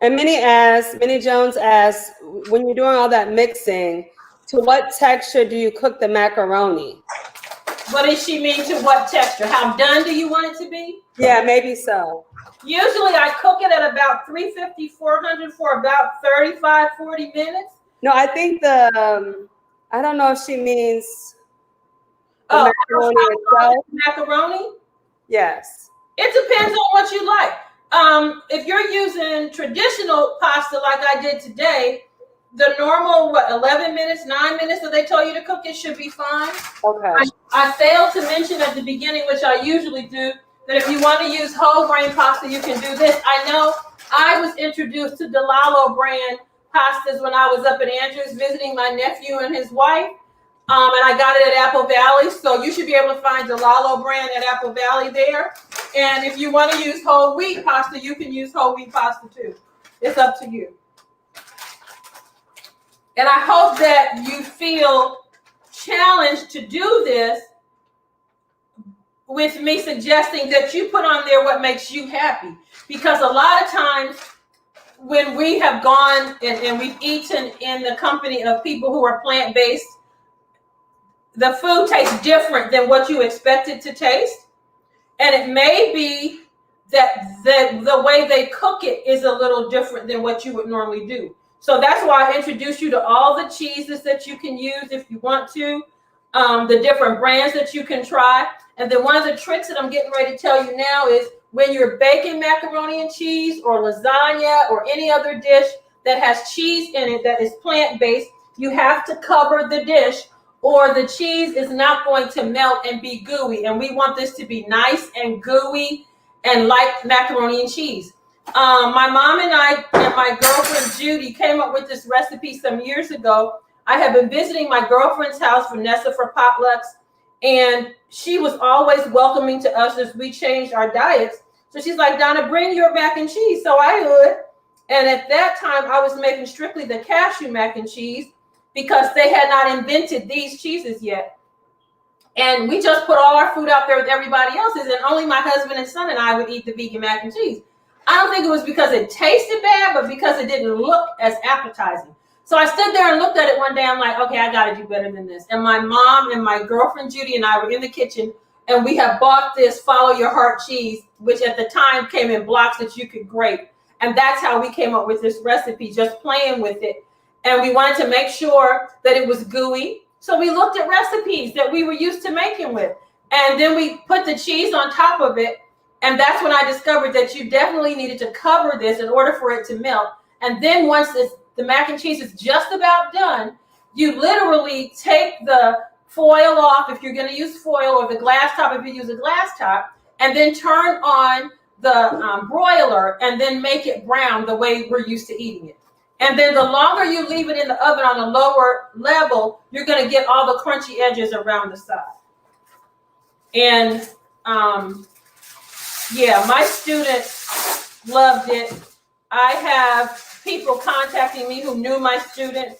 A: And Minnie Jones asks, when you're doing all that mixing, to what texture do you cook the macaroni?
B: What does she mean to what texture? How done do you want it to be?
A: Yeah, maybe so.
B: Usually I cook it at about 350, 400 for about 35, 40 minutes.
A: No, I think I don't know if she means the
B: macaroni?
A: Yes.
B: It depends on what you like. If you're using traditional pasta like I did today, the normal, 11 minutes, 9 minutes that they tell you to cook it should be fine.
A: Okay.
B: I failed to mention at the beginning, which I usually do, that if you want to use whole grain pasta, you can do this. I know I was introduced to DeLallo brand pastas when I was up at Andrews visiting my nephew and his wife. And I got it at Apple Valley. So you should be able to find DeLallo brand at Apple Valley there. And if you want to use whole wheat pasta, you can use whole wheat pasta too. It's up to you. And I hope that you feel challenged to do this with me suggesting that you put on there what makes you happy. Because a lot of times when we have gone and we've eaten in the company of people who are plant-based, the food tastes different than what you expect it to taste. And it may be that the way they cook it is a little different than what you would normally do. So that's why I introduced you to all the cheeses that you can use if you want to, the different brands that you can try. And then one of the tricks that I'm getting ready to tell you now is when you're baking macaroni and cheese or lasagna or any other dish that has cheese in it that is plant-based, you have to cover the dish or the cheese is not going to melt and be gooey. And we want this to be nice and gooey and like macaroni and cheese. My mom and I and my girlfriend Judy came up with this recipe some years ago. I have been visiting my girlfriend's house, Vanessa, for potlucks, and she was always welcoming to us as we changed our diets. So she's like, Donna, bring your mac and cheese. So I would. And at that time, I was making strictly the cashew mac and cheese because they had not invented these cheeses yet. And we just put all our food out there with everybody else's, and only my husband and son and I would eat the vegan mac and cheese. I don't think it was because it tasted bad, but because it didn't look as appetizing. So I stood there and looked at it one day. I'm like, okay, I got to do better than this. And my mom and my girlfriend Judy and I were in the kitchen, and we have bought this Follow Your Heart cheese, which at the time came in blocks that you could grate. And that's how we came up with this recipe, just playing with it. And we wanted to make sure that it was gooey. So we looked at recipes that we were used to making with. And then we put the cheese on top of it. And that's when I discovered that you definitely needed to cover this in order for it to melt. And then once the mac and cheese is just about done, you literally take the foil off if you're going to use foil, or the glass top if you use a glass top, and then turn on the broiler and then make it brown the way we're used to eating it. And then the longer you leave it in the oven on a lower level, you're going to get all the crunchy edges around the side. And yeah, my students loved it. I have people contacting me who knew my student,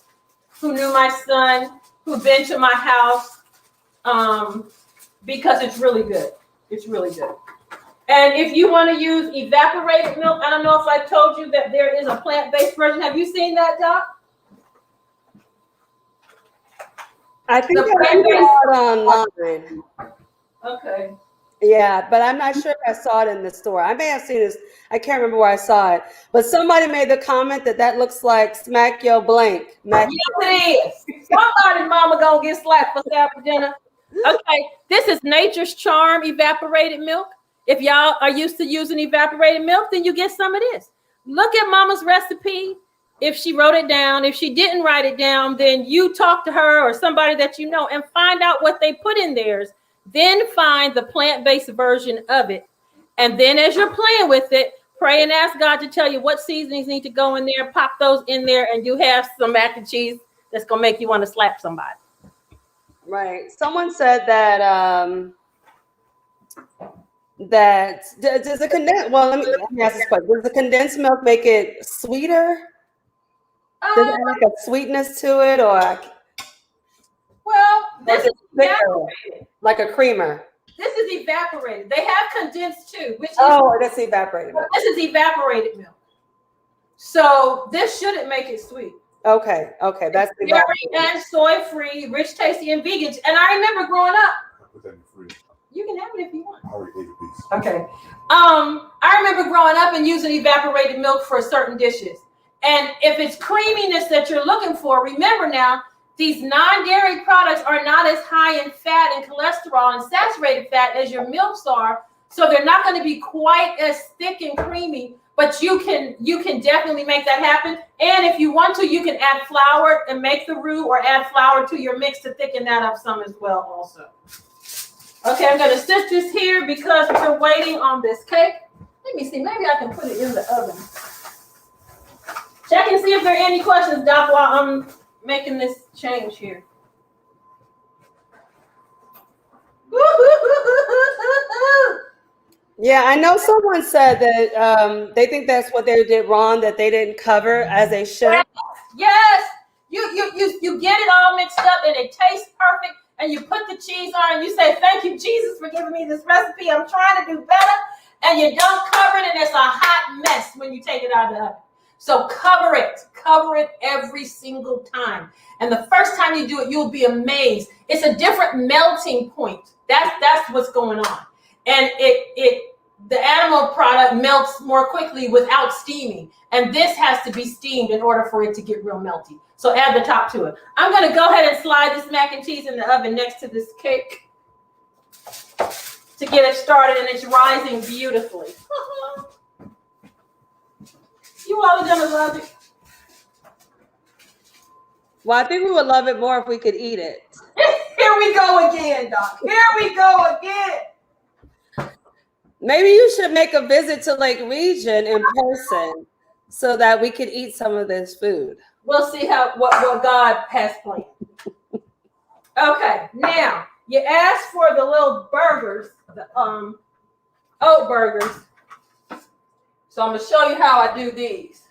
B: who knew my son, who've been to my house, because it's really good. It's really good. And if you want to use evaporated milk, I don't know if I told you that there is a plant-based version. Have you seen that, Doc?
A: I think I saw it online.
B: Okay.
A: Yeah, but I'm not sure if I saw it in the store. I may have seen this. I can't remember where I saw it. But somebody made the comment that looks like smack your blank.
B: Yes, it is. Somebody's mama gonna get slapped for Saturday dinner. Okay, this is Nature's Charm evaporated milk. If y'all are used to using evaporated milk, then you get some of this. Look at Mama's recipe. If she wrote it down, if she didn't write it down, then you talk to her or somebody that you know and find out what they put in theirs. Then find the plant-based version of it. And then as you're playing with it, pray and ask God to tell you what seasonings need to go in there, pop those in there, and you have some mac and cheese that's going to make you want to slap somebody.
A: Right. Someone said that does the condensed, well, let me ask this question. Does the condensed milk make it sweeter? Does it have like a sweetness to it, or
B: well, this is
A: evaporated, like a creamer?
B: This is evaporated. They have condensed too, which is
A: that's evaporated milk.
B: This is evaporated milk. So this shouldn't make it sweet.
A: Okay, that's
B: dairy and soy free, rich, tasty, and vegan. And I remember growing up.
C: I put that in the fridge.
B: You can have it if you want.
C: I already ate a piece.
B: Okay. I remember growing up and using evaporated milk for certain dishes. And if it's creaminess that you're looking for, remember now, these non-dairy products are not as high in fat and cholesterol and saturated fat as your milks are. So they're not going to be quite as thick and creamy, but you can definitely make that happen. And if you want to, you can add flour and make the roux or add flour to your mix to thicken that up some as well also. Okay, I'm going to sit this here because we're waiting on this cake. Let me see, maybe I can put it in the oven. Check and see if there are any questions, Doc, while I'm making this change here.
A: Yeah, I know someone said that they think that's what they did wrong, that they didn't cover as they should.
B: Yes, you get it all mixed up and it tastes perfect, and you put the cheese on and you say, thank you, Jesus, for giving me this recipe. I'm trying to do better. And you don't cover it, and it's a hot mess when you take it out of the oven. So cover it every single time. And the first time you do it, you'll be amazed. It's a different melting point. That's what's going on. And the animal product melts more quickly without steaming. And this has to be steamed in order for it to get real melty. So add the top to it. I'm going to go ahead and slide this mac and cheese in the oven next to this cake to get it started, and it's rising beautifully. You all are gonna love it.
A: Well, I think we would love it more if we could eat it.
B: Here we go again, Doc. Here we go again.
A: Maybe you should make a visit to Lake Region in person so that we could eat some of this food.
B: We'll see what God has planned. Okay, now you asked for the little burgers, the oat burgers. So I'm going to show you how I do these.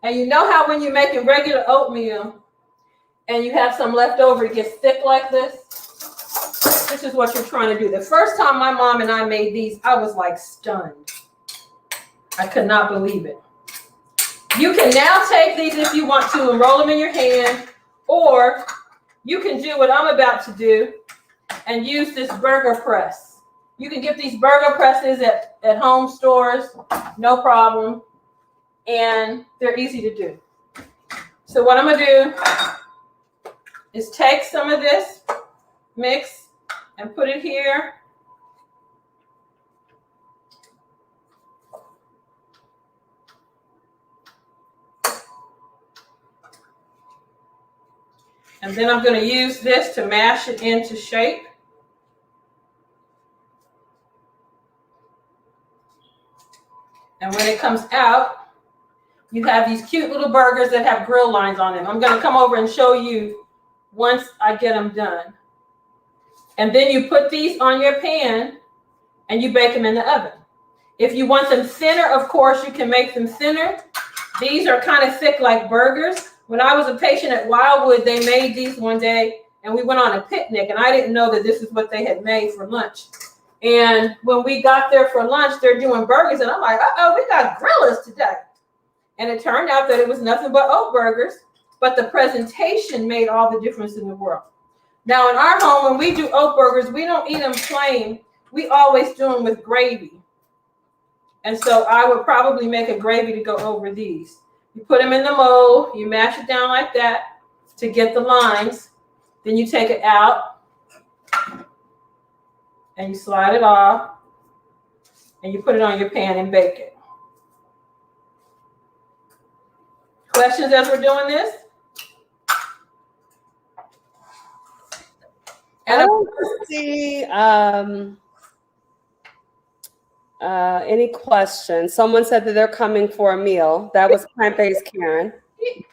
B: And you know how when you're making regular oatmeal and you have some left over, it gets thick like this? This is what you're trying to do. The first time my mom and I made these, I was like stunned. I could not believe it. You can now take these if you want to and roll them in your hand, or you can do what I'm about to do and use this burger press. You can get these burger presses at home stores, no problem. And they're easy to do. So what I'm going to do is take some of this mix and put it here. And then I'm going to use this to mash it into shape. And when it comes out, you have these cute little burgers that have grill lines on them. I'm going to come over and show you once I get them done. And then you put these on your pan and you bake them in the oven. If you want them thinner, of course, you can make them thinner. These are kind of thick like burgers. When I was a patient at Wildwood, they made these one day and we went on a picnic, and I didn't know that this is what they had made for lunch. And when we got there for lunch, they're doing burgers, and I'm like, uh-oh, we got grillers today. And it turned out that it was nothing but oat burgers, but the presentation made all the difference in the world. Now, in our home, when we do oat burgers, we don't eat them plain. We always do them with gravy. And so I would probably make a gravy to go over these. You put them in the mold, you mash it down like that to get the lines. Then you take it out And you slide it off. And you put it on your pan and bake it. Questions as we're doing this?
A: And I don't see any questions. Someone said that they're coming for a meal. That was plant-based Karen. Is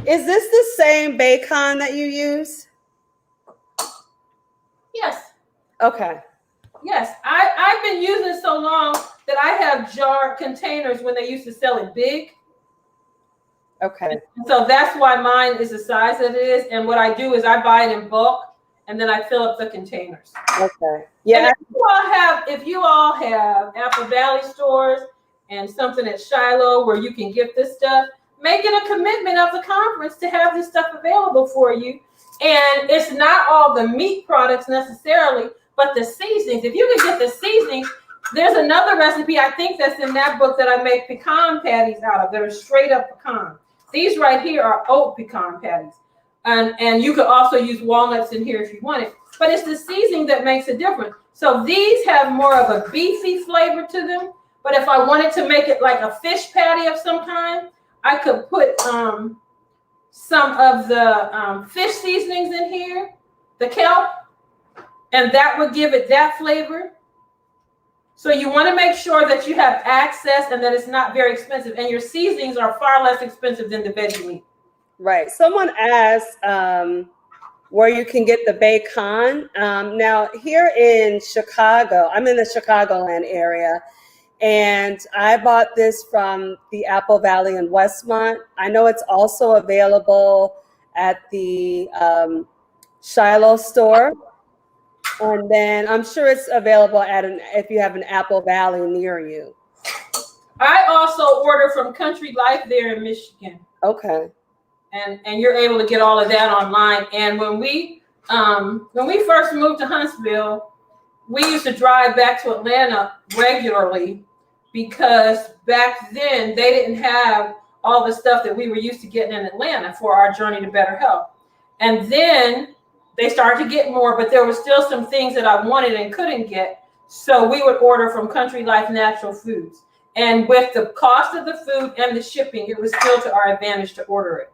A: this the same bacon that you use?
B: Yes.
A: Okay.
B: Yes, I've been using it so long that I have jar containers when they used to sell it big.
A: Okay.
B: So that's why mine is the size that it is. And what I do is I buy it in bulk and then I fill up the containers.
A: Okay. Yeah.
B: And if you all have Apple Valley stores and something at Shiloh where you can get this stuff, make it a commitment of the conference to have this stuff available for you. And it's not all the meat products necessarily, but the seasonings. If you can get the seasonings, there's another recipe I think that's in that book that I make pecan patties out of that are straight up pecan. These right here are oat pecan patties. And you could also use walnuts in here if you want it. But it's the seasoning that makes a difference. So these have more of a beefy flavor to them. But if I wanted to make it like a fish patty of some kind, I could put some of the fish seasonings in here, the kelp, and that would give it that flavor. So you want to make sure that you have access and that it's not very expensive. And your seasonings are far less expensive than the veggie meat.
A: Right. Someone asked where you can get the bacon. Now, here in Chicago, I'm in the Chicagoland area, and I bought this from the Apple Valley in Westmont. I know it's also available at the Shiloh store. And then I'm sure it's available if you have an Apple Valley near you.
B: I also order from Country Life there in Michigan.
A: Okay.
B: And you're able to get all of that online. And when we first moved to Huntsville, we used to drive back to Atlanta regularly because back then they didn't have all the stuff that we were used to getting in Atlanta for our journey to better health. And then they started to get more, but there were still some things that I wanted and couldn't get. So we would order from Country Life Natural Foods. And with the cost of the food and the shipping, it was still to our advantage to order it.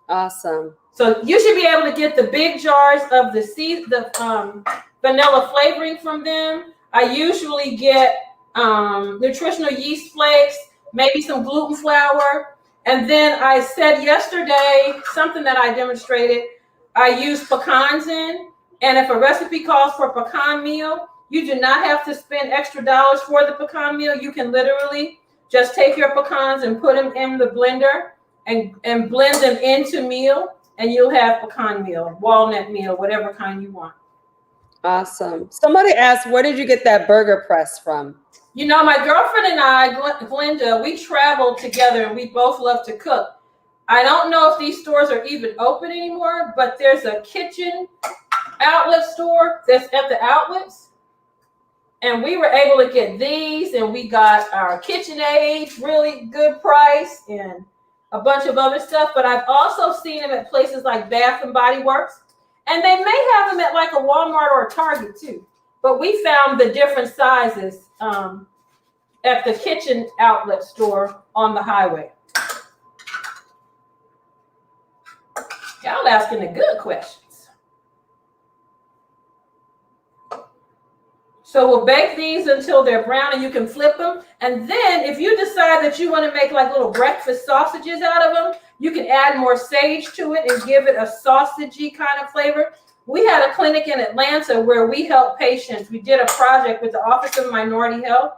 A: Awesome.
B: So you should be able to get the big jars of the vanilla flavoring from them. I usually get nutritional yeast flakes, maybe some gluten flour. And then I said yesterday, something that I demonstrated, I use pecans in. And if a recipe calls for a pecan meal, you do not have to spend extra dollars for the pecan meal. You can literally just take your pecans and put them in the blender and blend them into meal, and you'll have pecan meal, walnut meal, whatever kind you want.
A: Awesome. Somebody asked, where did you get that burger press from?
B: You know, my girlfriend and I, Glenda, we traveled together and we both love to cook. I don't know if these stores are even open anymore, but there's a kitchen outlet store that's at the outlets. And we were able to get these, and we got our KitchenAid, really good price, and a bunch of other stuff. But I've also seen them at places like Bath and Body Works. And they may have them at like a Walmart or a Target too. But we found the different sizes at the kitchen outlet store on the highway. Y'all asking the good questions. So we'll bake these until they're brown and you can flip them. And then if you decide that you want to make like little breakfast sausages out of them, you can add more sage to it and give it a sausagey kind of flavor. We had a clinic in Atlanta where we helped patients. We did a project with the Office of Minority Health,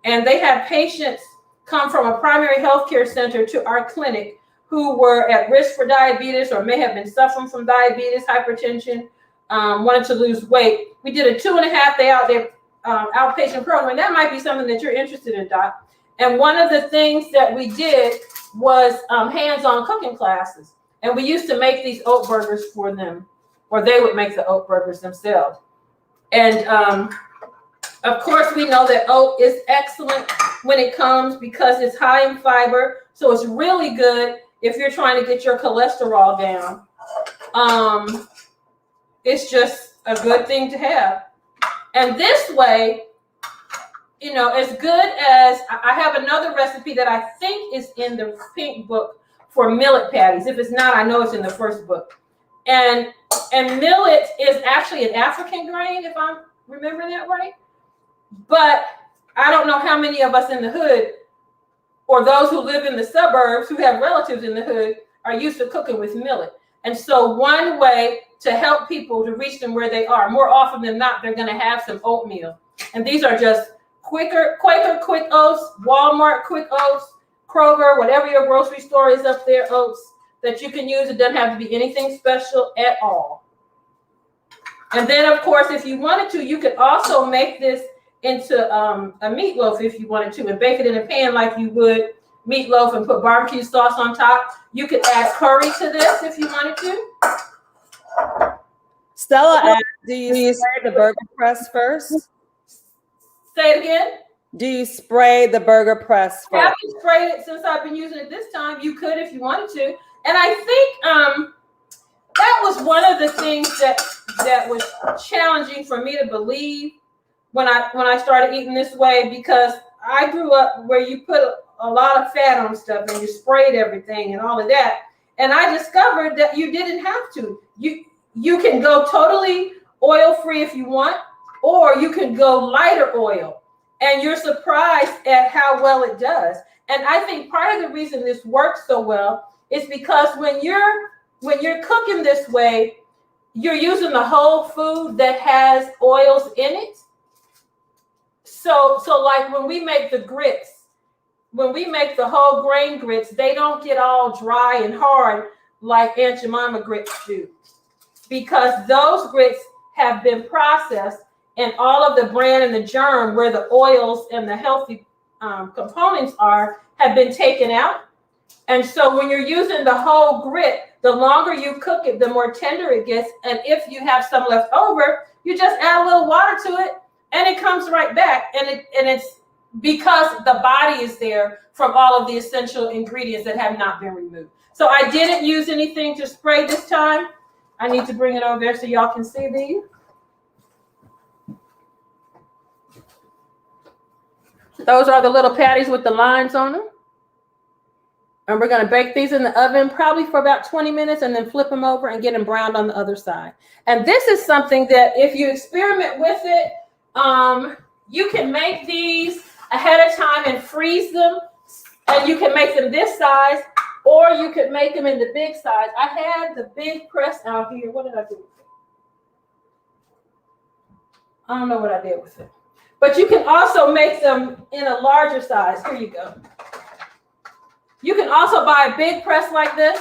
B: and they had patients come from a primary health care center to our clinic who were at risk for diabetes or may have been suffering from diabetes, hypertension, wanted to lose weight. We did a 2.5-day outpatient program, and that might be something that you're interested in, Doc. And one of the things that we did was hands-on cooking classes. And we used to make these oat burgers for them, or they would make the oat burgers themselves. And of course, we know that oat is excellent when it comes because it's high in fiber. So it's really good if you're trying to get your cholesterol down. it's just a good thing to have. And this way, you know, as good as I have another recipe that I think is in the pink book for millet patties. If it's not, I know it's in the first book. And millet is actually an African grain, if I'm remembering that right. But I don't know how many of us in the hood or those who live in the suburbs who have relatives in the hood are used to cooking with millet. And so one way to help people to reach them where they are, more often than not, they're going to have some oatmeal. And these are just Quaker Quick Oats, Walmart Quick Oats, Kroger, whatever your grocery store is up there, oats that you can use. It doesn't have to be anything special at all. And then, of course, if you wanted to, you could also make this into a meatloaf if you wanted to, and bake it in a pan like you would meatloaf and put barbecue sauce on top. You could add curry to this if you wanted to.
A: Stella asked, do you spray the burger press first?
B: Say it again.
A: Do you spray the burger press first?
B: I haven't sprayed it since I've been using it this time. You could if you wanted to. And I think that was one of the things that was challenging for me to believe when I started eating this way, because I grew up where you put a lot of fat on stuff and you sprayed everything and all of that. And I discovered that you didn't have to. You can go totally oil-free if you want, or you can go lighter oil. And you're surprised at how well it does. And I think part of the reason this works so well is because when you're cooking this way, you're using the whole food that has oils in it. So like when we make the grits, when we make the whole grain grits, they don't get all dry and hard like Aunt Jemima grits do, because those grits have been processed and all of the bran and the germ, where the oils and the healthy components are, have been taken out. And so when you're using the whole grit, the longer you cook it, the more tender it gets. And if you have some left over, you just add a little water to it and it comes right back. And it's because the body is there from all of the essential ingredients that have not been removed. So I didn't use anything to spray this time. I need to bring it over there so y'all can see these. Those are the little patties with the lines on them. And we're going to bake these in the oven probably for about 20 minutes and then flip them over and get them browned on the other side. And this is something that if you experiment with it, you can make these ahead of time and freeze them. And you can make them this size, or you could make them in the big size. I had the big press out here. What did I do with it? I don't know what I did with it. But you can also make them in a larger size. Here you go. You can also buy a big press like this,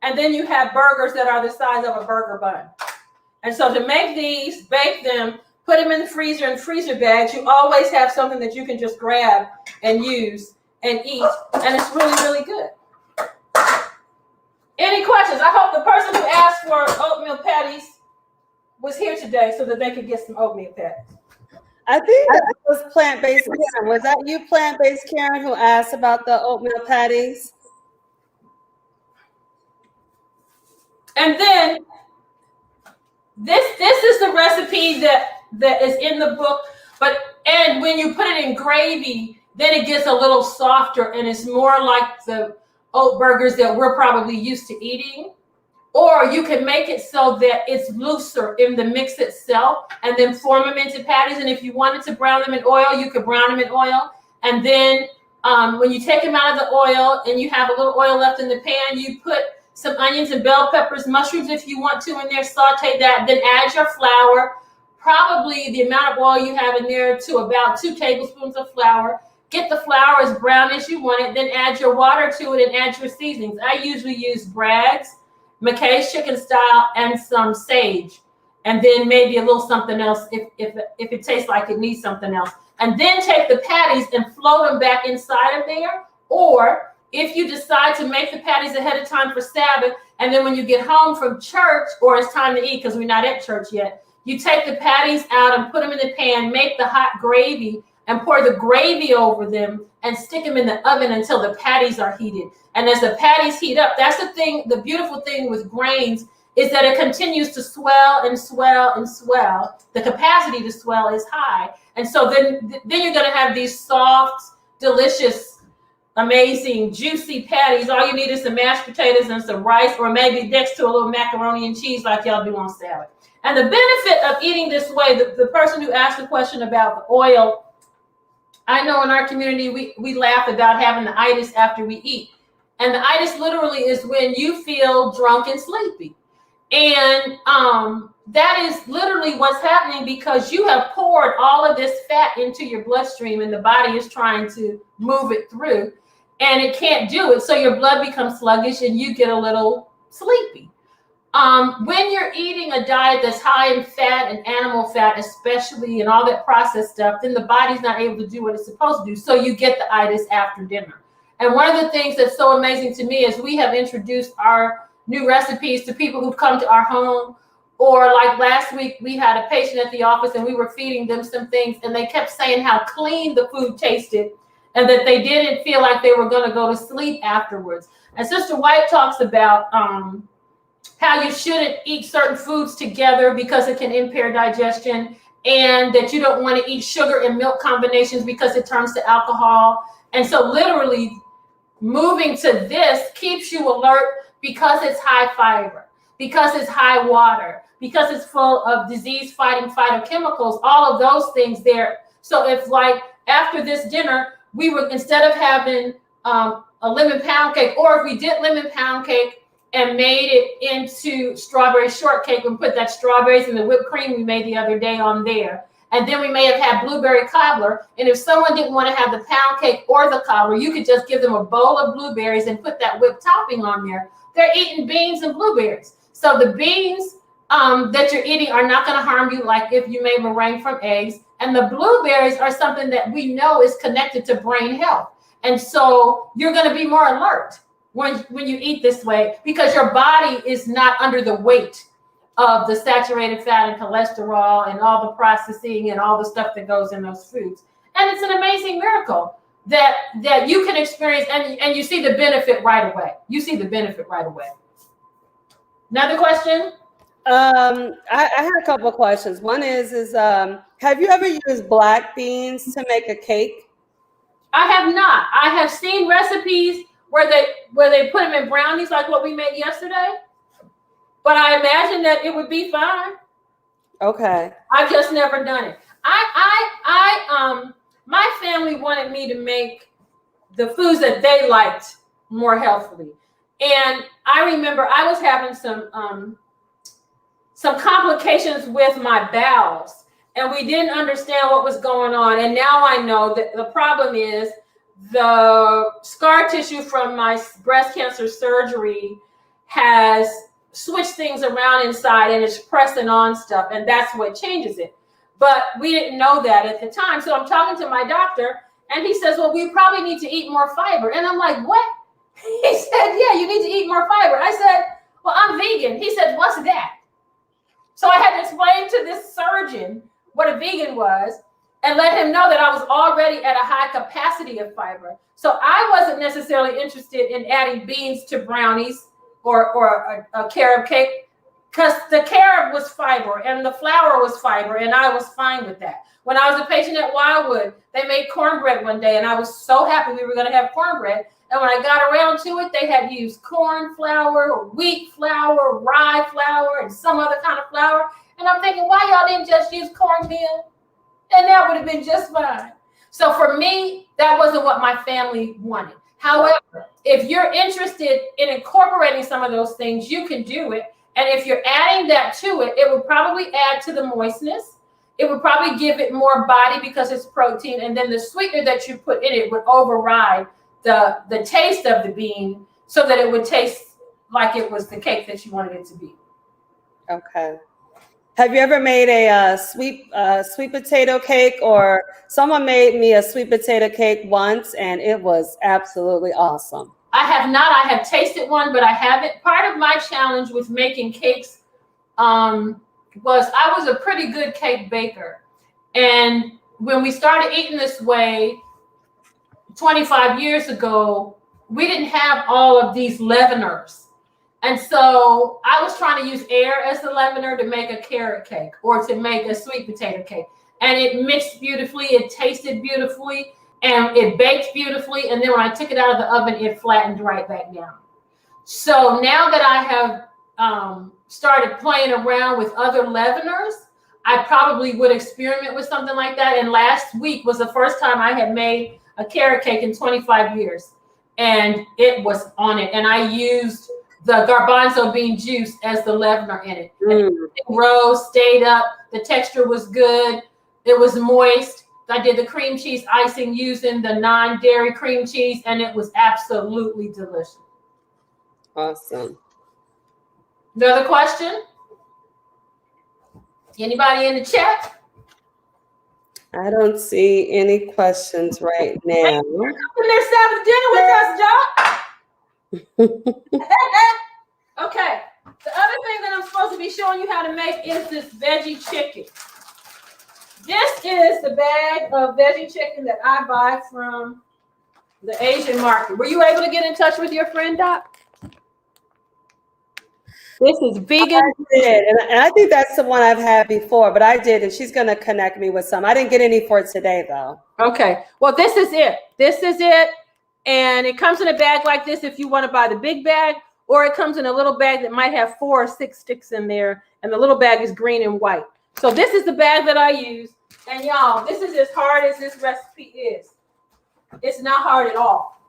B: and then you have burgers that are the size of a burger bun. And so to make these, bake them, put them in the freezer in freezer bags, you always have something that you can just grab and use and eat, and it's really, really good. Any questions? I hope the person who asked for oatmeal patties was here today so that they could get some oatmeal patties.
A: I think that was plant-based Karen. Was that you, plant-based Karen, who asked about the oatmeal patties?
B: And then this is the recipe that is in the book, and when you put it in gravy, then it gets a little softer and it's more like the oat burgers that we're probably used to eating. Or you can make it so that it's looser in the mix itself and then form them into patties. And if you wanted to brown them in oil, you could brown them in oil. And then when you take them out of the oil and you have a little oil left in the pan, you put some onions and bell peppers, mushrooms if you want to in there, saute that, then add your flour, probably the amount of oil you have in there to about 2 tablespoons of flour. Get the flour as brown as you want it, then add your water to it and add your seasonings. I usually use Bragg's, McKay's chicken style, and some sage, and then maybe a little something else if it tastes like it needs something else. And then take the patties and float them back inside of there. Or if you decide to make the patties ahead of time for Sabbath, and then when you get home from church or it's time to eat because we're not at church yet, you take the patties out and put them in the pan, make the hot gravy and pour the gravy over them and stick them in the oven until the patties are heated. And as the patties heat up, that's the thing, the beautiful thing with grains is that it continues to swell and swell and swell. The capacity to swell is high. And so then you're going to have these soft, delicious, amazing, juicy patties. All you need is some mashed potatoes and some rice, or maybe next to a little macaroni and cheese like y'all do on salad. And the benefit of eating this way, the person who asked the question about the oil, I know in our community, we laugh about having the itis after we eat. And the itis literally is when you feel drunk and sleepy. And that is literally what's happening because you have poured all of this fat into your bloodstream and the body is trying to move it through and it can't do it. So your blood becomes sluggish and you get a little sleepy. When you're eating a diet that's high in fat and animal fat, especially, and all that processed stuff, then the body's not able to do what it's supposed to do. So you get the itis after dinner. And one of the things that's so amazing to me is we have introduced our new recipes to people who've come to our home. Or like last week, we had a patient at the office and we were feeding them some things and they kept saying how clean the food tasted and that they didn't feel like they were going to go to sleep afterwards. And Sister White talks about how you shouldn't eat certain foods together because it can impair digestion, and that you don't want to eat sugar and milk combinations because it turns to alcohol. And so literally moving to this keeps you alert because it's high fiber, because it's high water, because it's full of disease-fighting phytochemicals, all of those things there. So if like after this dinner, we would, instead of having a lemon pound cake, or if we did lemon pound cake and made it into strawberry shortcake and put that strawberries and the whipped cream we made the other day on there. And then we may have had blueberry cobbler. And if someone didn't want to have the pound cake or the cobbler, you could just give them a bowl of blueberries and put that whipped topping on there. They're eating beans and blueberries. So the beans that you're eating are not going to harm you like if you made meringue from eggs. And the blueberries are something that we know is connected to brain health. And so you're going to be more alert when you eat this way, because your body is not under the weight of the saturated fat and cholesterol and all the processing and all the stuff that goes in those foods. And it's an amazing miracle that you can experience, and you see the benefit right away. You see the benefit right away. Another question?
A: I had a couple of questions. One is have you ever used black beans to make a cake?
B: I have not. I have seen recipes where they put them in brownies like what we made yesterday, but I imagine that it would be fine.
A: Okay.
B: I've just never done it. My family wanted me to make the foods that they liked more healthily, and I remember I was having some complications with my bowels, and we didn't understand what was going on. And now I know that the problem is the scar tissue from my breast cancer surgery has switched things around inside and it's pressing on stuff, and that's what changes it. But we didn't know that at the time. So I'm talking to my doctor and he says, well, we probably need to eat more fiber. And I'm like, what? He said, yeah, you need to eat more fiber. I said, well, I'm vegan. He said, what's that? So I had to explain to this surgeon what a vegan was and let him know that I was already at a high capacity of fiber. So I wasn't necessarily interested in adding beans to brownies or a carob cake, because the carob was fiber and the flour was fiber, and I was fine with that. When I was a patient at Wildwood, they made cornbread one day, and I was so happy we were going to have cornbread. And when I got around to it, they had used corn flour, wheat flour, rye flour, and some other kind of flour. And I'm thinking, why y'all didn't just use cornmeal? And that would have been just fine. So for me, that wasn't what my family wanted. However, if you're interested in incorporating some of those things, you can do it. And if you're adding that to it, it would probably add to the moistness. It would probably give it more body because it's protein. And then the sweetener that you put in it would override the taste of the bean so that it would taste like it was the cake that you wanted it to be.
A: Okay. Have you ever made a sweet potato cake? Or someone made me a sweet potato cake once, and it was absolutely awesome.
B: I have not. I have tasted one, but I haven't. Part of my challenge with making cakes was I was a pretty good cake baker. And when we started eating this way 25 years ago, we didn't have all of these leaveners. And so I was trying to use air as the leavener to make a carrot cake or to make a sweet potato cake. And it mixed beautifully, it tasted beautifully, and it baked beautifully. And then when I took it out of the oven, it flattened right back down. So now that I have started playing around with other leaveners, I probably would experiment with something like that. And last week was the first time I had made a carrot cake in 25 years. And it was on it. And I used the garbanzo bean juice as the leavener in it. And it rose, stayed up. The texture was good. It was moist. I did the cream cheese icing using the non-dairy cream cheese, and it was absolutely delicious.
A: Awesome.
B: Another question? Anybody in the chat?
A: I don't see any questions right now.
B: They're having dinner with us, John. Okay. The other thing that I'm supposed to be showing you how to make is this veggie chicken. This is the bag of veggie chicken that I buy from the Asian market. Were you able to get in touch with your friend, Doc? This is vegan.
A: I did, and I think that's the one I've had before, but I did, and she's going to connect me with some. I didn't get any for today, though.
B: Okay. Well, this is it. This is it. And it comes in a bag like this if you want to buy the big bag, or it comes in a little bag that might have 4 or 6 sticks in there, and the little bag is green and white. So this is the bag that I use. And y'all, this is as hard as this recipe is. It's not hard at all.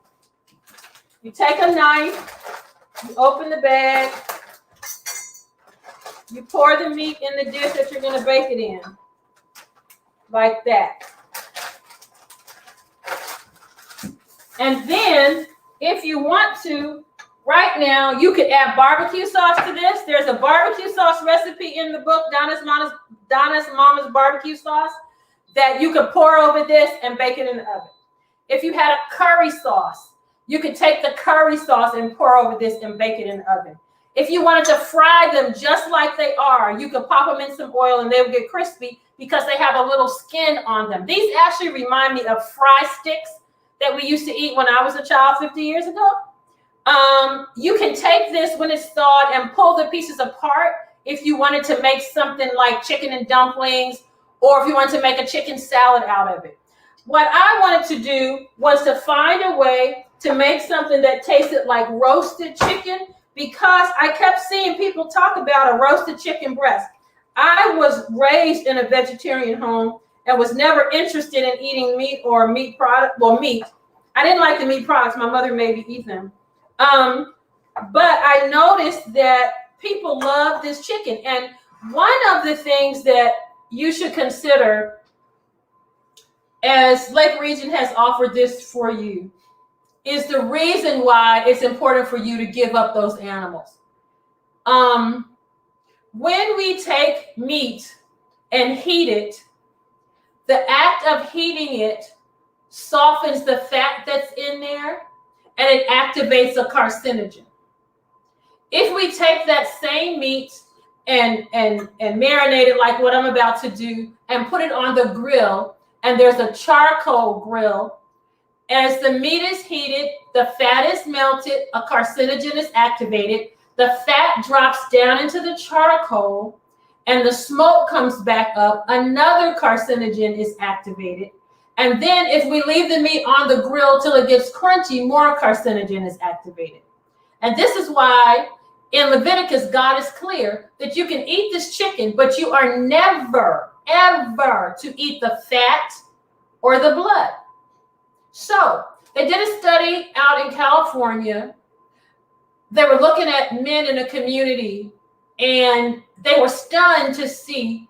B: You take a knife, you open the bag, you pour the meat in the dish that you're going to bake it in, like that. And then, if you want to, right now, you could add barbecue sauce to this. There's a barbecue sauce recipe in the book, Donna's Mama's Barbecue Sauce, that you could pour over this and bake it in the oven. If you had a curry sauce, you could take the curry sauce and pour over this and bake it in the oven. If you wanted to fry them just like they are, you could pop them in some oil and they would get crispy because they have a little skin on them. These actually remind me of fry sticks that we used to eat when I was a child 50 years ago. You can take this when it's thawed and pull the pieces apart if you wanted to make something like chicken and dumplings, or if you wanted to make a chicken salad out of it. What I wanted to do was to find a way to make something that tasted like roasted chicken, because I kept seeing people talk about a roasted chicken breast. I was raised in a vegetarian home and was never interested in eating meat or meat product. Well, meat. I didn't like the meat products. My mother made me eat them. But I noticed that people love this chicken. And one of the things that you should consider, as Lake Region has offered this for you, is the reason why it's important for you to give up those animals. When we take meat and heat it, the act of heating it softens the fat that's in there, and it activates a carcinogen. If we take that same meat and marinate it like what I'm about to do and put it on the grill, and there's a charcoal grill, as the meat is heated, the fat is melted, a carcinogen is activated, the fat drops down into the charcoal, and the smoke comes back up, another carcinogen is activated. And then if we leave the meat on the grill till it gets crunchy, more carcinogen is activated. And this is why in Leviticus, God is clear that you can eat this chicken, but you are never, ever to eat the fat or the blood. So they did a study out in California. They were looking at men in a community, and they were stunned to see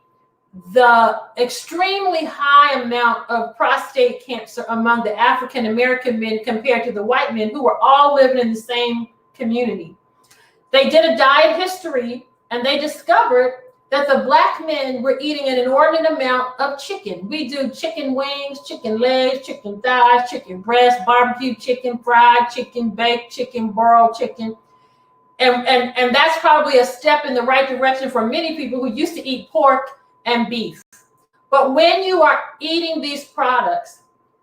B: the extremely high amount of prostate cancer among the African American men compared to the white men who were all living in the same community. They did a diet history, and they discovered that the black men were eating an inordinate amount of chicken. We do chicken wings, chicken legs, chicken thighs, chicken breast, barbecue chicken, fried chicken, baked chicken, broiled chicken. And that's probably a step in the right direction for many people who used to eat pork and beef. But when you are eating these products,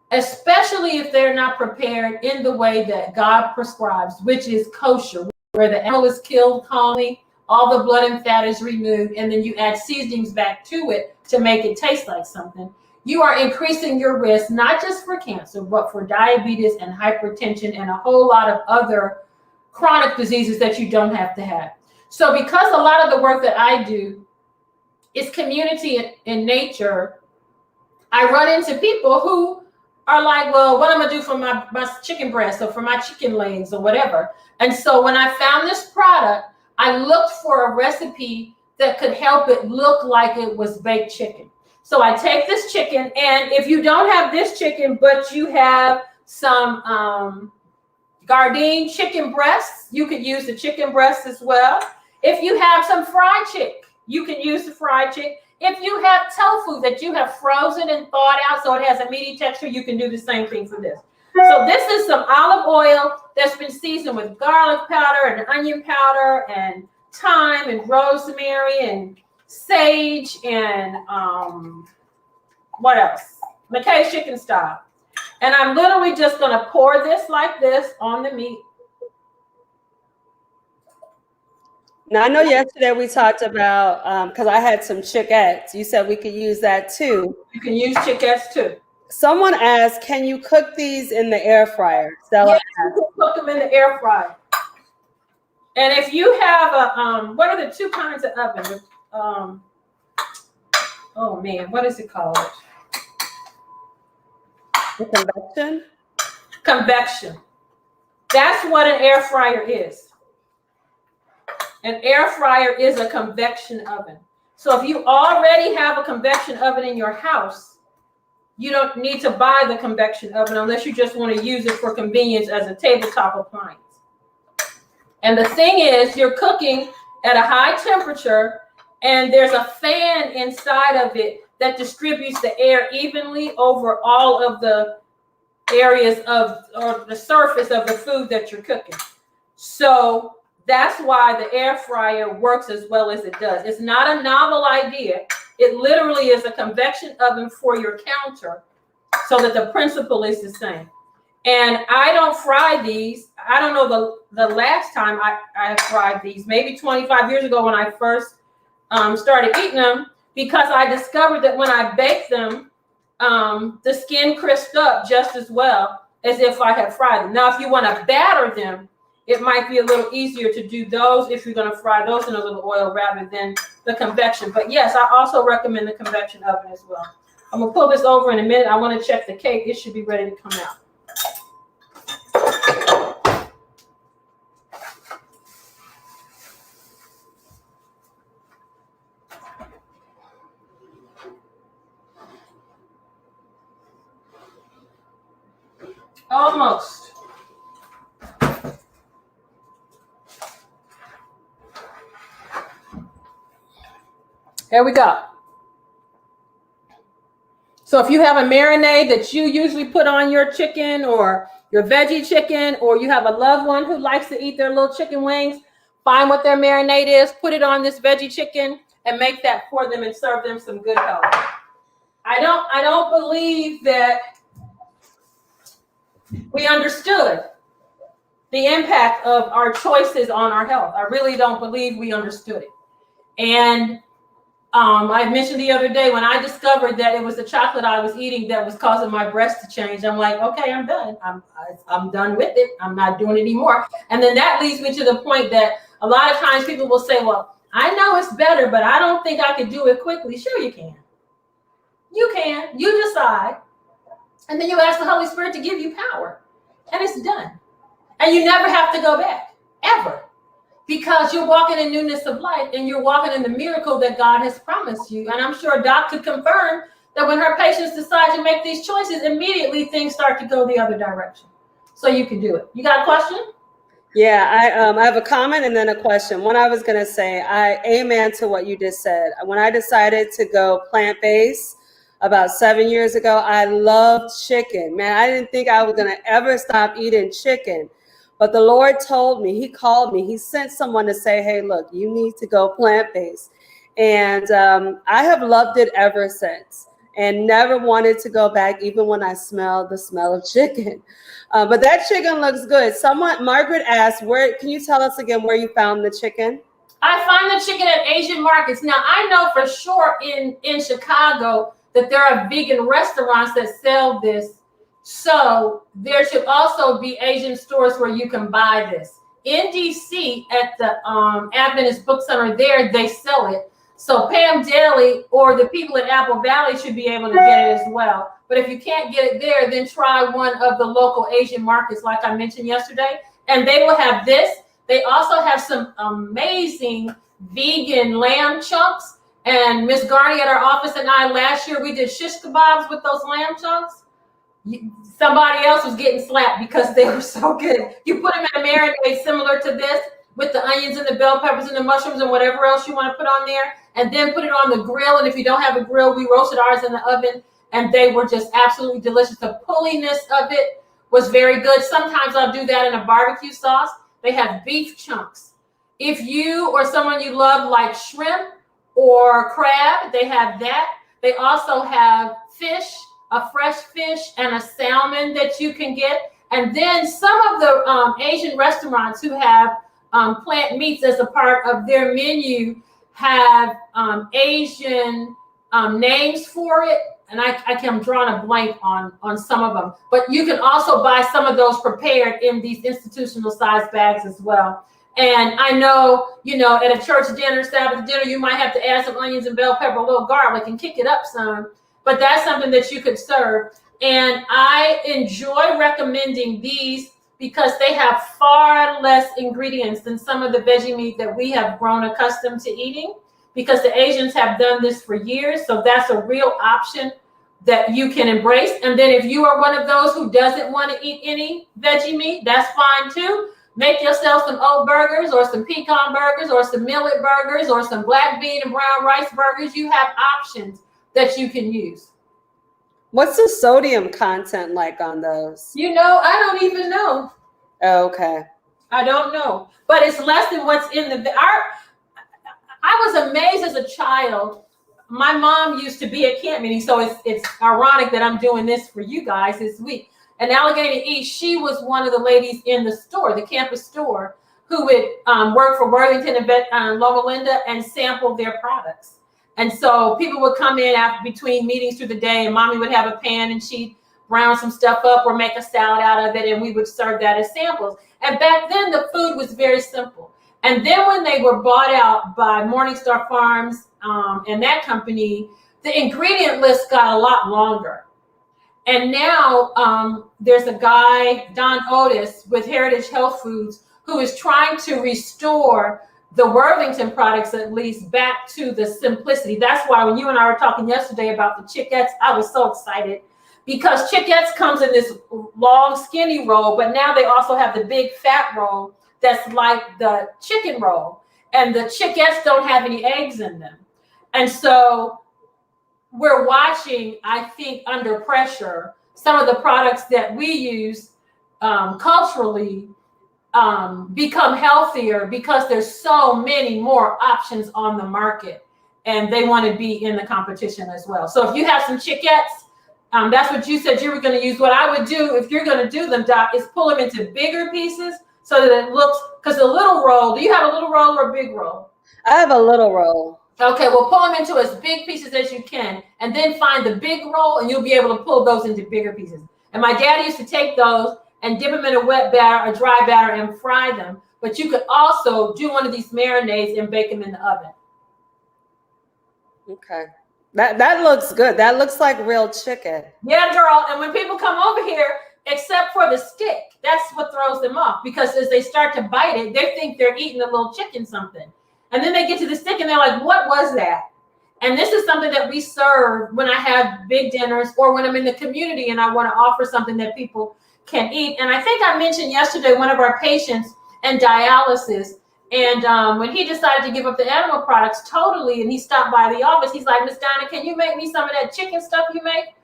B: especially if they're not prepared in the way that God prescribes, which is kosher, where the animal is killed calmly, all the blood and fat is removed, and then you add seasonings back to it to make it taste like something, you are increasing your risk, not just for cancer, but for diabetes and hypertension and a whole lot of other chronic diseases that you don't have to have. So because a lot of the work that I do is community in nature, I run into people who are like, well, what am I gonna do for my chicken breast or for my chicken legs or whatever? And so when I found this product, I looked for a recipe that could help it look like it was baked chicken. So I take this chicken, and if you don't have this chicken, but you have some Gardein chicken breasts, you could use the chicken breasts as well. If you have some fried chick, you can use the fried chick. If you have tofu that you have frozen and thawed out so it has a meaty texture, you can do the same thing for this. So this is some olive oil that's been seasoned with garlic powder and onion powder and thyme and rosemary and sage and what else? McKay's chicken style. And I'm literally just going to pour this like this on the meat.
A: Now, I know yesterday we talked about, because I had some chickettes. You said we could use that too.
B: You can use chickettes too.
A: Someone asked, can you cook these in the air fryer?
B: Yes, you can cook them in the air fryer. And if you have a, what are the two kinds of oven? Oh man, what is it called?
A: The convection?
B: Convection. That's what an air fryer is. An air fryer is a convection oven. So if you already have a convection oven in your house, you don't need to buy the convection oven unless you just want to use it for convenience as a tabletop appliance. And the thing is, you're cooking at a high temperature, and there's a fan inside of it that distributes the air evenly over all of the areas of, or the surface of the food that you're cooking. So that's why the air fryer works as well as it does. It's not a novel idea. It literally is a convection oven for your counter so that the principle is the same. And I don't fry these. I don't know the last time I fried these, maybe 25 years ago when I first started eating them, because I discovered that when I baked them, the skin crisped up just as well as if I had fried them. Now, if you want to batter them, it might be a little easier to do those if you're going to fry those in a little oil rather than the convection. But yes, I also recommend the convection oven as well. I'm going to pull this over in a minute. I want to check the cake. It should be ready to come out. Almost. Here we go. So if you have a marinade that you usually put on your chicken or your veggie chicken, or you have a loved one who likes to eat their little chicken wings, find what their marinade is, put it on this veggie chicken, and make that for them and serve them some good health. I don't believe that we understood the impact of our choices on our health. I really don't believe we understood it. And I mentioned the other day when I discovered that it was the chocolate I was eating that was causing my breast to change. I'm like, okay, I'm done. I'm done with it. I'm not doing it anymore. And then that leads me to the point that a lot of times people will say, well, I know it's better, but I don't think I could do it quickly. Sure, you can. You can. You decide. And then you ask the Holy Spirit to give you power. And it's done. And you never have to go back, ever. Because you're walking in newness of life and you're walking in the miracle that God has promised you. And I'm sure Doc could confirm that when her patients decide to make these choices, immediately things start to go the other direction. So you can do it. You got a question?
A: Yeah, I have a comment and then a question. One, I was going to say, I amen to what you just said. When I decided to go plant-based about 7 years ago, I loved chicken. Man, I didn't think I was going to ever stop eating chicken. But the Lord told me, he called me, he sent someone to say, hey, look, you need to go plant-based. And I have loved it ever since. and never wanted to go back, even when I smelled the smell of chicken. But that chicken looks good. Margaret asked, can you tell us again where you found the chicken?
B: I find the chicken at Asian markets. Now, I know for sure in Chicago that there are vegan restaurants that sell this. So there should also be Asian stores where you can buy this. In DC at the Adventist Book Center there, they sell it. So Pam Daly or the people at Apple Valley should be able to get it as well. But if you can't get it there, then try one of the local Asian markets like I mentioned yesterday, and they will have this. They also have some amazing vegan lamb chunks. And Miss Garney at our office and I last year, we did shish kebabs with those lamb chunks. Somebody else was getting slapped because they were so good. You put them in a marinade similar to this with the onions and the bell peppers and the mushrooms and whatever else you want to put on there, and then put it on the grill. And if you don't have a grill, we roasted ours in the oven, and they were just absolutely delicious. The pulliness of it was very good. Sometimes I'll do that in a barbecue sauce. They have beef chunks. If you or someone you love like shrimp or crab, they have that. They also have fish, a fresh fish, and a salmon that you can get. And then some of the Asian restaurants who have plant meats as a part of their menu have Asian names for it. And I'm drawing a blank on some of them. But you can also buy some of those prepared in these institutional size bags as well. And I know, at a church dinner, Sabbath dinner, you might have to add some onions and bell pepper, a little garlic, and kick it up some. But that's something that you could serve. And I enjoy recommending these because they have far less ingredients than some of the veggie meat that we have grown accustomed to eating, because the Asians have done this for years. So that's a real option that you can embrace. And then if you are one of those who doesn't want to eat any veggie meat, that's fine too. Make yourself some oat burgers or some pecan burgers or some millet burgers or some black bean and brown rice burgers. You have options that you can use.
A: What's the sodium content like on those?
B: I don't even know.
A: Oh, okay.
B: I don't know, but it's less than what's in I was amazed as a child. My mom used to be at camp meeting, so it's ironic that I'm doing this for you guys this week. In Allegheny East, she was one of the ladies in the store, the campus store, who would work for Worthington and Loma Linda and sample their products. And so people would come in between meetings through the day, and mommy would have a pan and she'd brown some stuff up or make a salad out of it, and we would serve that as samples. And back then the food was very simple. And then when they were bought out by Morningstar Farms and that company, the ingredient list got a lot longer. And now there's a guy, Don Otis, with Heritage Health Foods, who is trying to restore the Worthington products, at least, back to the simplicity. That's why when you and I were talking yesterday about the Chickettes, I was so excited, because Chickettes comes in this long, skinny roll, but now they also have the big fat roll that's like the chicken roll. And the Chickettes don't have any eggs in them. And so we're watching, I think, under pressure, some of the products that we use culturally become healthier, because there's so many more options on the market, and they want to be in the competition as well. So if you have some Chickettes, that's what you said you were going to use. What I would do if you're going to do them, Doc, is pull them into bigger pieces so that it looks, because a little roll, do you have a little roll or a big roll?
A: I have a little roll.
B: Okay, well, pull them into as big pieces as you can, and then find the big roll, and you'll be able to pull those into bigger pieces. And my dad used to take those and dip them in a wet batter, a dry batter, and fry them. But you could also do one of these marinades and bake them in the oven.
A: Okay. That looks good. That looks like real chicken.
B: Yeah, girl. And when people come over here, except for the stick, that's what throws them off, because as they start to bite it, they think they're eating a little chicken something. And then they get to the stick and they're like, what was that? And this is something that we serve when I have big dinners or when I'm in the community and I want to offer something that people can eat. And I think I mentioned yesterday one of our patients in dialysis, and when he decided to give up the animal products totally, and he stopped by the office, he's like, Miss Donna, can you make me some of that chicken stuff you make?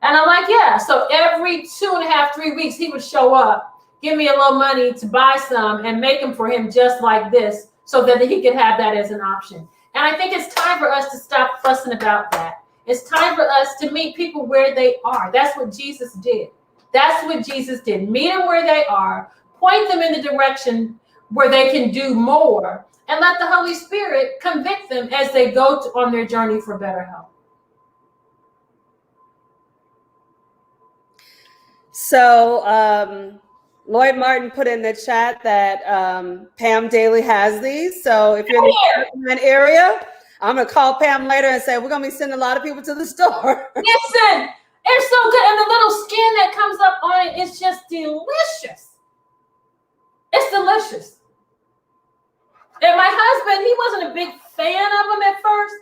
B: And I'm like, yeah. So every 2.5, 3 weeks, he would show up, give me a little money to buy some and make them for him just like this, so that he could have that as an option. And I think it's time for us to stop fussing about that. It's time for us to meet people where they are. That's what Jesus did. That's what Jesus did. Meet them where they are, point them in the direction where they can do more, and let the Holy Spirit convict them as they go on their journey for better health.
A: So Lloyd Martin put in the chat that Pam Daly has these. So if you're in that area, I'm going to call Pam later and say, we're going to be sending a lot of people to the store.
B: Listen, it's so good. And the little skin that comes up on it is just delicious. It's delicious. And my husband, he wasn't a big fan of them at first,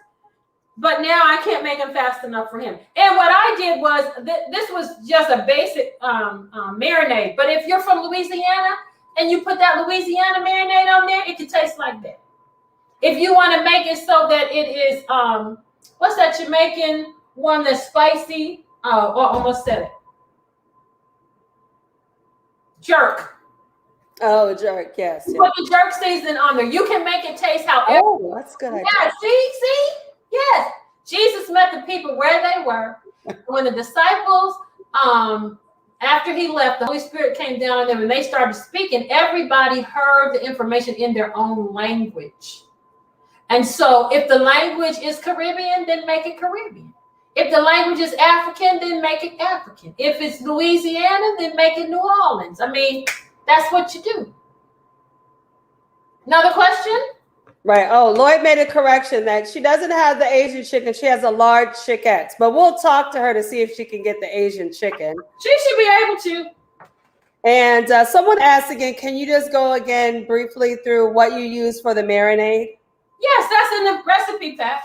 B: but now I can't make them fast enough for him. And what I did was, this was just a basic marinade. But if you're from Louisiana and you put that Louisiana marinade on there, it can taste like that. If you want to make it so that it is, what's that Jamaican one that's spicy? Oh, almost said it. Jerk.
A: Oh, jerk, yes.
B: You put the jerk season on there. You can make it taste however.
A: Oh, that's good.
B: Yeah, see? Yes. Jesus met the people where they were. When the disciples, after he left, the Holy Spirit came down on them and they started speaking. Everybody heard the information in their own language. And so if the language is Caribbean, then make it Caribbean. If the language is African, then make it African. If it's Louisiana, then make it New Orleans. I mean, that's what you do. Another question?
A: Right. Oh, Lloyd made a correction that she doesn't have the Asian chicken. She has a large chickette. But we'll talk to her to see if she can get the Asian chicken.
B: She should be able to.
A: And someone asked again, can you just go again briefly through what you use for the marinade?
B: Yes, that's in the recipe pack.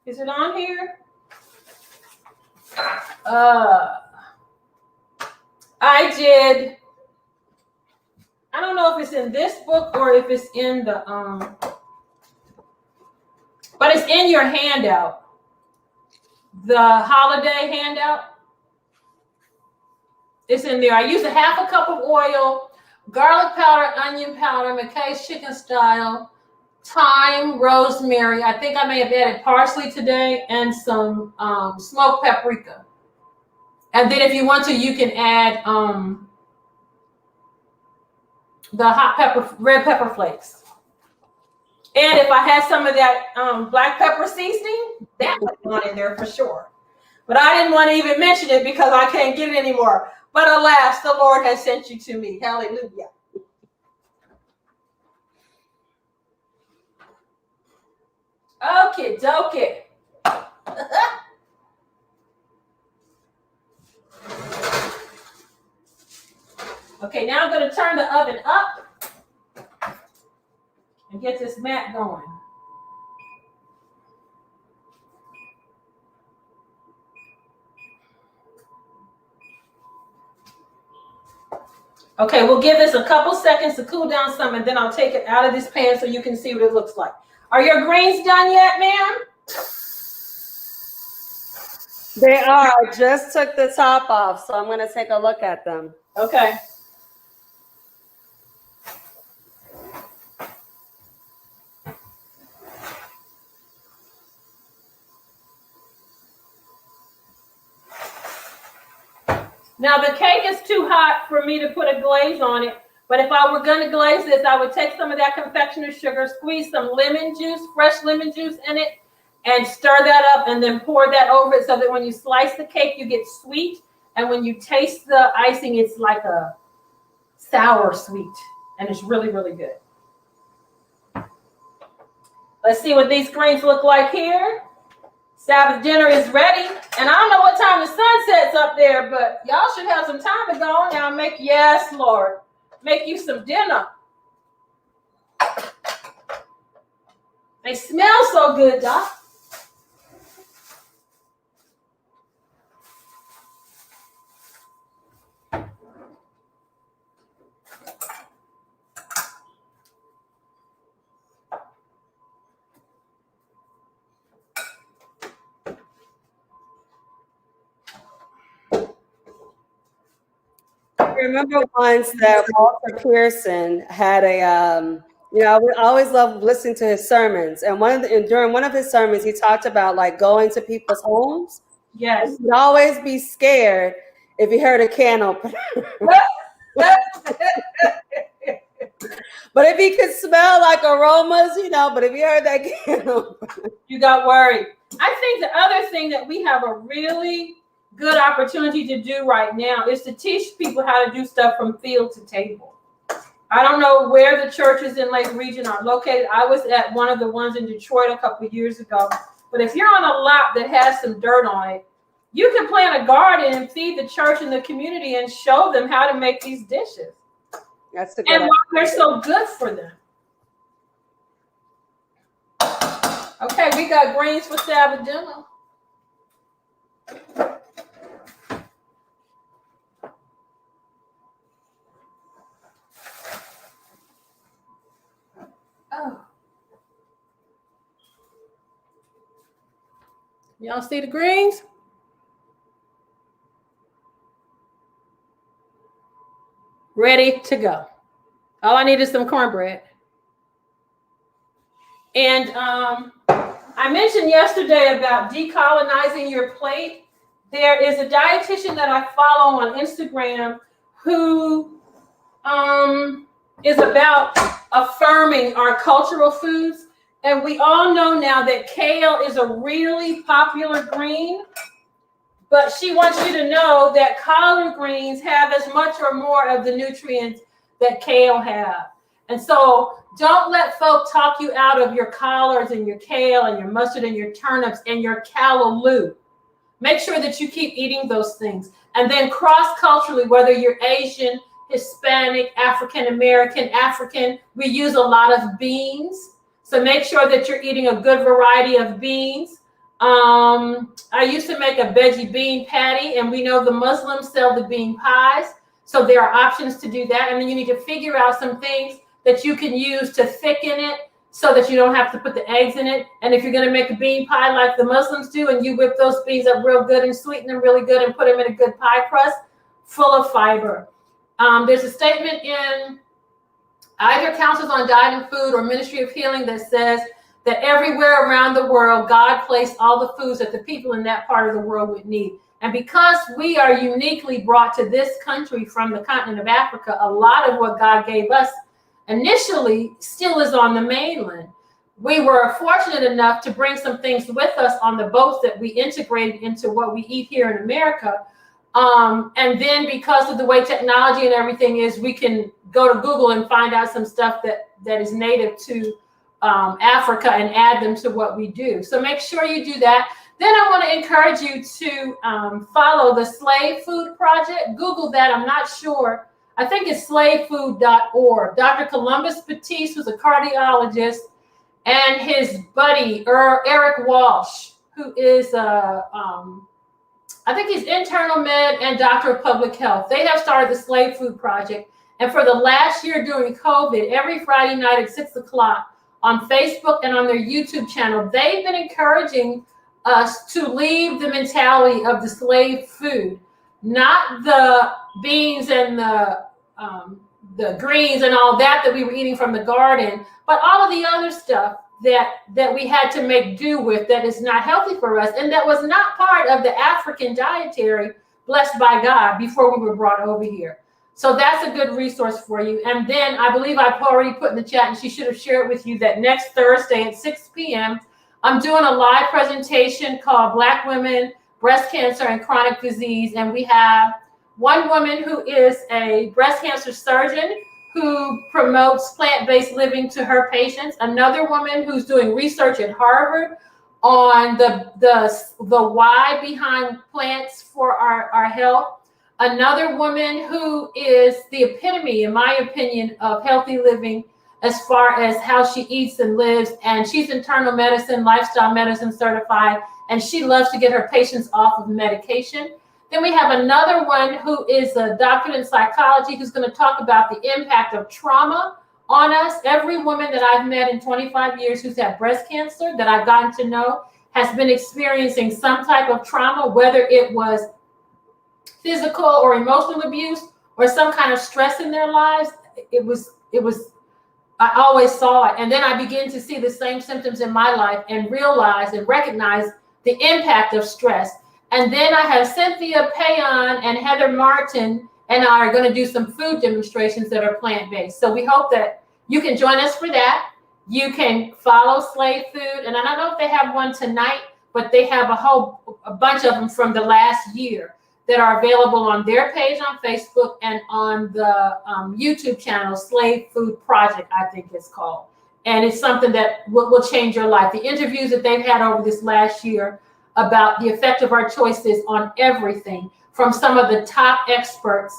B: Is it on here? I don't know if it's in this book or if it's in the, but it's in your handout. The holiday handout. It's in there. I use a half a cup of oil, garlic powder, onion powder, McKay's chicken style, thyme, rosemary. I think I may have added parsley today and some smoked paprika. And then if you want to, you can add the hot pepper, red pepper flakes. And if I had some of that black pepper seasoning, that would be on in there for sure. But I didn't want to even mention it because I can't get it anymore. But alas, the Lord has sent you to me. Hallelujah. Okay, dokie. Okay, now I'm going to turn the oven up and get this mat going. Okay, we'll give this a couple seconds to cool down some, and then I'll take it out of this pan so you can see what it looks like. Are your greens done yet, ma'am?
A: They are. I just took the top off, so I'm going to take a look at them.
B: Okay. Now the cake is too hot for me to put a glaze on it, but if I were going to glaze this, I would take some of that confectioner's sugar, squeeze some lemon juice, fresh lemon juice in it, and stir that up and then pour that over it so that when you slice the cake, you get sweet. And when you taste the icing, it's like a sour sweet, and it's really, really good. Let's see what these greens look like here. Sabbath dinner is ready. And I don't know what time the sun sets up there, but y'all should have some time to go. Now yes, Lord, make you some dinner. They smell so good, Doc.
A: I remember once that Walter Pearson had a You know, I always love listening to his sermons. And during one of his sermons, he talked about like going to people's homes.
B: Yes.
A: You'd always be scared if you heard a can open. But if he could smell like aromas, you know, but if you heard that can open,
B: you got worried. I think the other thing that we have a really good opportunity to do right now is to teach people how to do stuff from field to table. I don't know where the churches in Lake Region are located. I was at one of the ones in Detroit a couple of years ago. But if you're on a lot that has some dirt on it, you can plant a garden and feed the church and the community and show them how to make these dishes.
A: That's a good
B: and why they're so good for them. Okay, we got greens for Sabbath dinner. Oh. Y'all see the greens? Ready to go. All I need is some cornbread. And I mentioned yesterday about decolonizing your plate. There is a dietitian that I follow on Instagram who is about affirming our cultural foods. And we all know now that kale is a really popular green. But she wants you to know that collard greens have as much or more of the nutrients that kale have. And so don't let folk talk you out of your collards and your kale and your mustard and your turnips and your callaloo. Make sure that you keep eating those things. And then cross-culturally, whether you're Asian, Hispanic, African, we use a lot of beans. So make sure that you're eating a good variety of beans. I used to make a veggie bean patty, and we know the Muslims sell the bean pies. So there are options to do that. And then you need to figure out some things that you can use to thicken it so that you don't have to put the eggs in it. And if you're going to make a bean pie like the Muslims do, and you whip those beans up real good and sweeten them really good and put them in a good pie crust, full of fiber. There's a statement in either Councils on Diet and Food or Ministry of Healing that says that everywhere around the world, God placed all the foods that the people in that part of the world would need. And because we are uniquely brought to this country from the continent of Africa, a lot of what God gave us initially still is on the mainland. We were fortunate enough to bring some things with us on the boats that we integrated into what we eat here in America. And then because of the way technology and everything is, we can go to Google and find out some stuff that is native to Africa and add them to what we do. So make sure you do that. Then I want to encourage you to follow the Slave Food Project. Google that. I'm not sure. I think it's slavefood.org. Dr. Columbus Batiste, who's a cardiologist, and his buddy, Eric Walsh, who is I think he's internal med and doctor of public health. They have started the Slave Food Project. And for the last year during COVID, every Friday night at 6 o'clock on Facebook and on their YouTube channel, they've been encouraging us to leave the mentality of the slave food, not the beans and the greens and all that we were eating from the garden, but all of the other stuff that we had to make do with that is not healthy for us and that was not part of the African dietary blessed by God before we were brought over here. So that's a good resource for you. And then I believe I've already put in the chat, and she should have shared with you that next Thursday at 6 p.m., I'm doing a live presentation called Black Women, Breast Cancer, and Chronic Disease. And we have one woman who is a breast cancer surgeon who promotes plant-based living to her patients. Another woman who's doing research at Harvard on the why behind plants for our health. Another woman who is the epitome, in my opinion, of healthy living as far as how she eats and lives. And she's internal medicine, lifestyle medicine certified, and she loves to get her patients off of medication. Then we have another one who is a doctorate in psychology who's going to talk about the impact of trauma on us. Every woman that I've met in 25 years who's had breast cancer that I've gotten to know has been experiencing some type of trauma, whether it was physical or emotional abuse or some kind of stress in their lives. It was I always saw it. And then I began to see the same symptoms in my life and realize and recognize the impact of stress. And then I have Cynthia Payon and Heather Martin and I are going to do some food demonstrations that are plant-based. So we hope that you can join us for that. You can follow Slave Food. And I don't know if they have one tonight, but they have a bunch of them from the last year that are available on their page on Facebook and on the YouTube channel, Slave Food Project, I think it's called. And it's something that will change your life. The interviews that they've had over this last year about the effect of our choices on everything from some of the top experts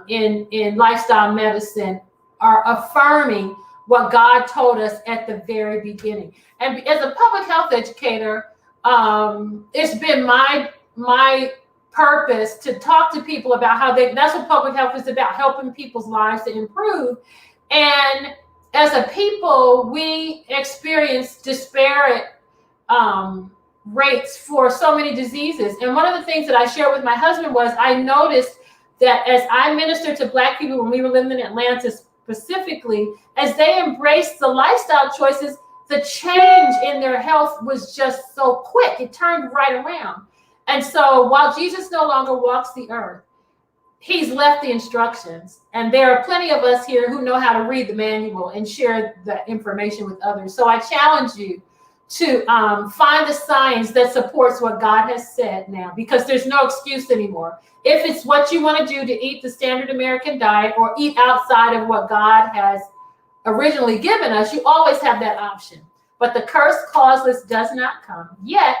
B: in lifestyle medicine are affirming what God told us at the very beginning. And as a public health educator, it's been my purpose to talk to people about how that's what public health is about, helping people's lives to improve. And as a people, we experience disparate rates for so many diseases. And one of the things that I shared with my husband was I noticed that as I ministered to Black people when we were living in Atlanta specifically, as they embraced the lifestyle choices, the change in their health was just so quick. It turned right around. And so while Jesus no longer walks the earth, he's left the instructions. And there are plenty of us here who know how to read the manual and share the information with others. So I challenge you to find the science that supports what God has said now, because there's no excuse anymore. If it's what you want to do to eat the standard American diet or eat outside of what God has originally given us, you always have that option. But the curse causeless does not come. Yet,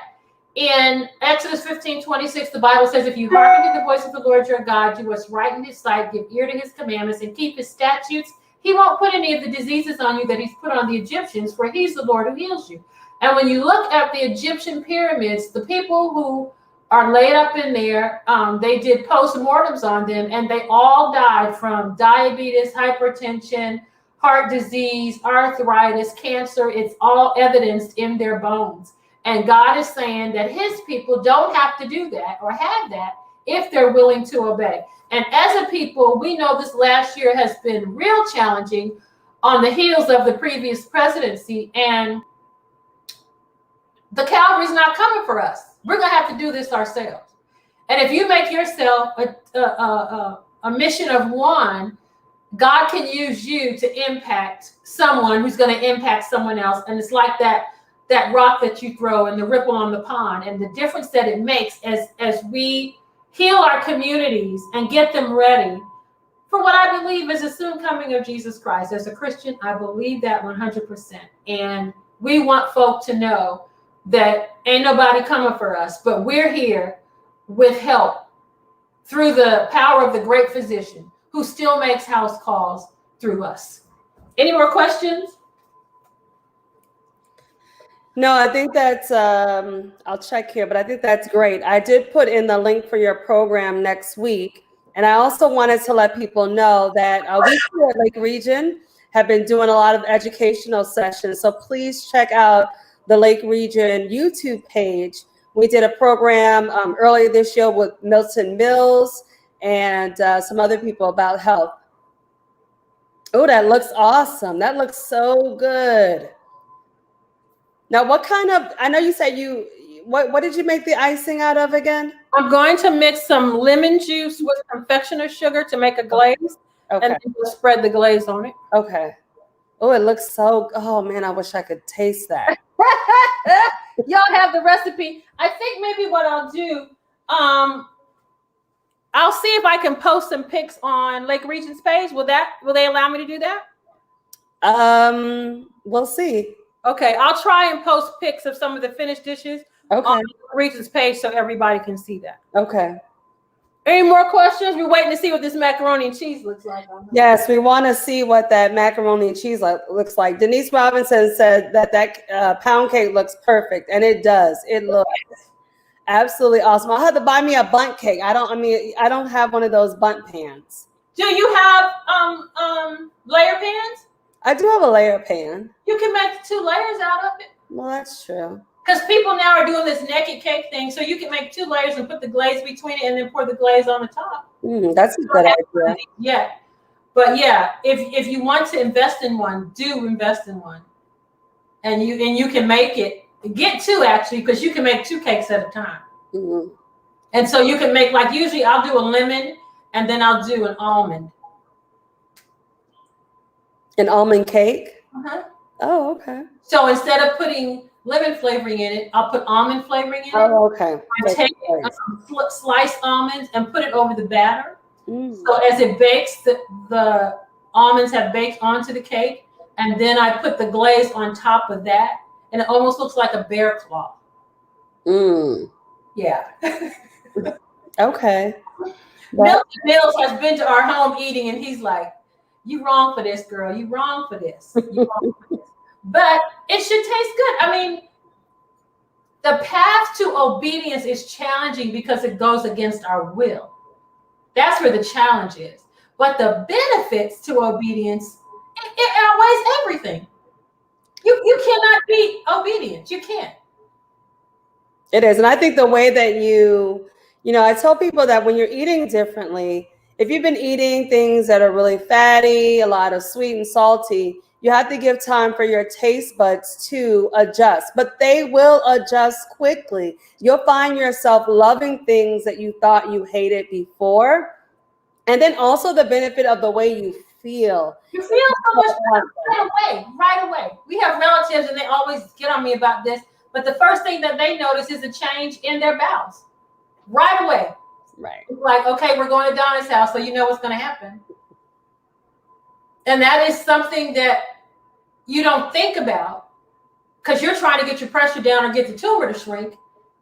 B: in Exodus 15:26, the Bible says, if you hearken to the voice of the Lord your God, do what's right in his sight, give ear to his commandments, and keep his statutes, he won't put any of the diseases on you that he's put on the Egyptians, for he's the Lord who heals you. And when you look at the Egyptian pyramids, the people who are laid up in there, they did postmortems on them, and they all died from diabetes, hypertension, heart disease, arthritis, cancer. It's all evidenced in their bones. And God is saying that his people don't have to do that or have that if they're willing to obey. And as a people, we know this last year has been real challenging on the heels of the previous presidency. And the cavalry's not coming for us. We're going to have to do this ourselves. And if you make yourself a mission of one, God can use you to impact someone who's going to impact someone else. And it's like that rock that you throw and the ripple on the pond, and the difference that it makes as we heal our communities and get them ready for what I believe is the soon coming of Jesus Christ. As a Christian, I believe that 100%. And we want folk to know that ain't nobody coming for us, but we're here with help through the power of the great physician who still makes house calls through us. Any more questions?
A: No, I think that's, I'll check here, but I think that's great. I did put in the link for your program next week. And I also wanted to let people know that we here at Lake Region have been doing a lot of educational sessions. So please check out the Lake Region YouTube page. We did a program earlier this year with Milton Mills and some other people about health. Oh, that looks awesome. That looks so good. Now, what kind of, I know you said what did you make the icing out of again?
B: I'm going to mix some lemon juice with confectioner's sugar to make a glaze. Okay. And then we'll spread the glaze on it.
A: Okay. Oh, it looks so, oh man, I wish I could taste that.
B: Y'all have the recipe. I think maybe what I'll do, I'll see if I can post some pics on Lake Region's page. Will they allow me to do that?
A: We'll see.
B: Okay, I'll try and post pics of some of the finished dishes on Lake Region's page so everybody can see that.
A: Okay.
B: Any more questions? We're waiting to see what this macaroni and cheese looks like.
A: Yes, we want to see what that macaroni and cheese looks like. Denise Robinson said that pound cake looks perfect, and it does. It looks absolutely awesome. I'll have to buy me a bundt cake. I don't have one of those bundt pans.
B: Do you have layer pans?
A: I do have a layer pan.
B: You can make 2 layers out of it.
A: Well, that's true.
B: Because people now are doing this naked cake thing, so you can make 2 layers and put the glaze between it and then pour the glaze on the top.
A: That's a good idea.
B: Yeah. But yeah, if you want to invest in one, do invest in one. And you can make it, get two actually, because you can make 2 cakes at a time.
A: Mm-hmm.
B: And so you can make, like, usually I'll do a lemon and then I'll do an almond.
A: An almond cake?
B: Uh-huh.
A: Oh, okay.
B: So instead of putting lemon flavoring in it, I'll put almond flavoring in it.
A: Oh, okay.
B: I take sliced almonds and put it over the batter.
A: Mm.
B: So as it bakes, the almonds have baked onto the cake, and then I put the glaze on top of that, and it almost looks like a bear claw.
A: Mm.
B: Yeah.
A: Okay.
B: Milton Mills has been to our home eating, and he's like, "You wrong for this, girl. You wrong for this. You wrong for this." But it should taste good. I mean, the path to obedience is challenging because it goes against our will. That's where the challenge is. But the benefits to obedience, it outweighs everything. You cannot be obedient. You can't.
A: It is. And I think the way that I tell people that when you're eating differently, if you've been eating things that are really fatty, a lot of sweet and salty, you have to give time for your taste buds to adjust, but they will adjust quickly. You'll find yourself loving things that you thought you hated before. And then also the benefit of the way you feel.
B: You feel so much better right away. We have relatives and they always get on me about this, but the first thing that they notice is a change in their bowels right away.
A: Right.
B: It's like, okay, we're going to Donna's house, so you know what's going to happen. And that is something that you don't think about because you're trying to get your pressure down or get the tumor to shrink.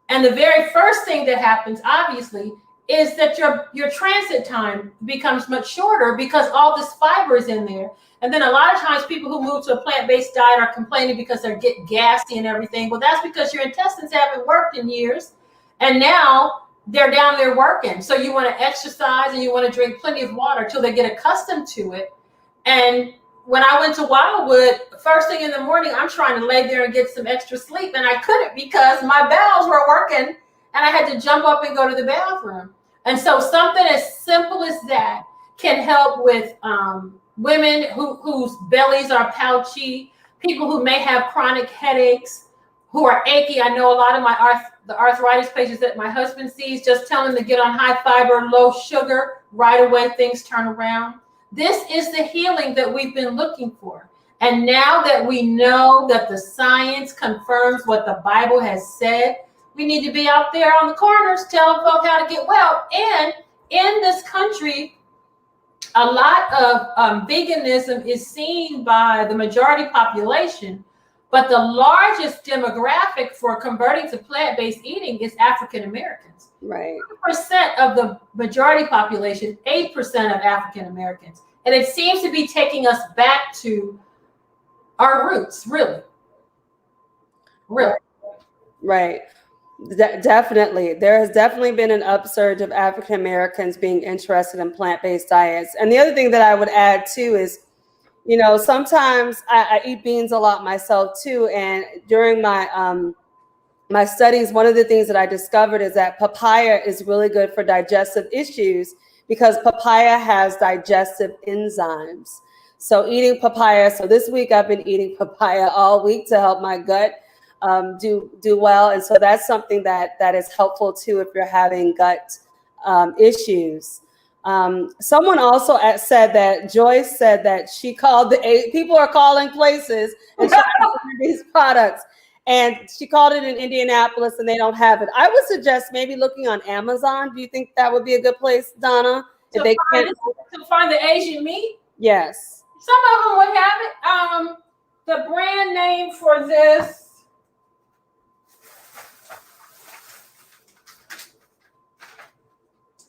B: And the very first thing that happens, obviously, is that your transit time becomes much shorter because all this fiber is in there. And then a lot of times people who move to a plant-based diet are complaining because they're getting gassy and everything. Well, that's because your intestines haven't worked in years. And now they're down there working. So you want to exercise and you want to drink plenty of water till they get accustomed to it. And when I went to Wildwood, first thing in the morning, I'm trying to lay there and get some extra sleep. And I couldn't because my bowels were working and I had to jump up and go to the bathroom. And so something as simple as that can help with women whose bellies are pouchy, people who may have chronic headaches, who are achy. I know a lot of the arthritis patients that my husband sees, just tell them to get on high fiber, low sugar, right away things turn around. This is the healing that we've been looking for. And now that we know that the science confirms what the Bible has said, we need to be out there on the corners telling folk how to get well. And in this country, a lot of veganism is seen by the majority population, but the largest demographic for converting to plant-based eating is African Americans.
A: Right.
B: 2% of the majority population, 8% of African Americans. And it seems to be taking us back to our roots, really. Really.
A: Right. Definitely. There has definitely been an upsurge of African Americans being interested in plant-based diets. And the other thing that I would add too is, sometimes I eat beans a lot myself too. And during my studies, one of the things that I discovered is that papaya is really good for digestive issues because papaya has digestive enzymes. So eating papaya. So this week I've been eating papaya all week to help my gut do well. And so that's something that is helpful too if you're having gut issues. Someone also said that Joyce said that she called people are calling places and trying to find these products. And she called it in Indianapolis and they don't have it. I would suggest maybe looking on Amazon. Do you think that would be a good place, Donna?
B: To find the Asian meat?
A: Yes.
B: Some of them would have it. The brand name for this,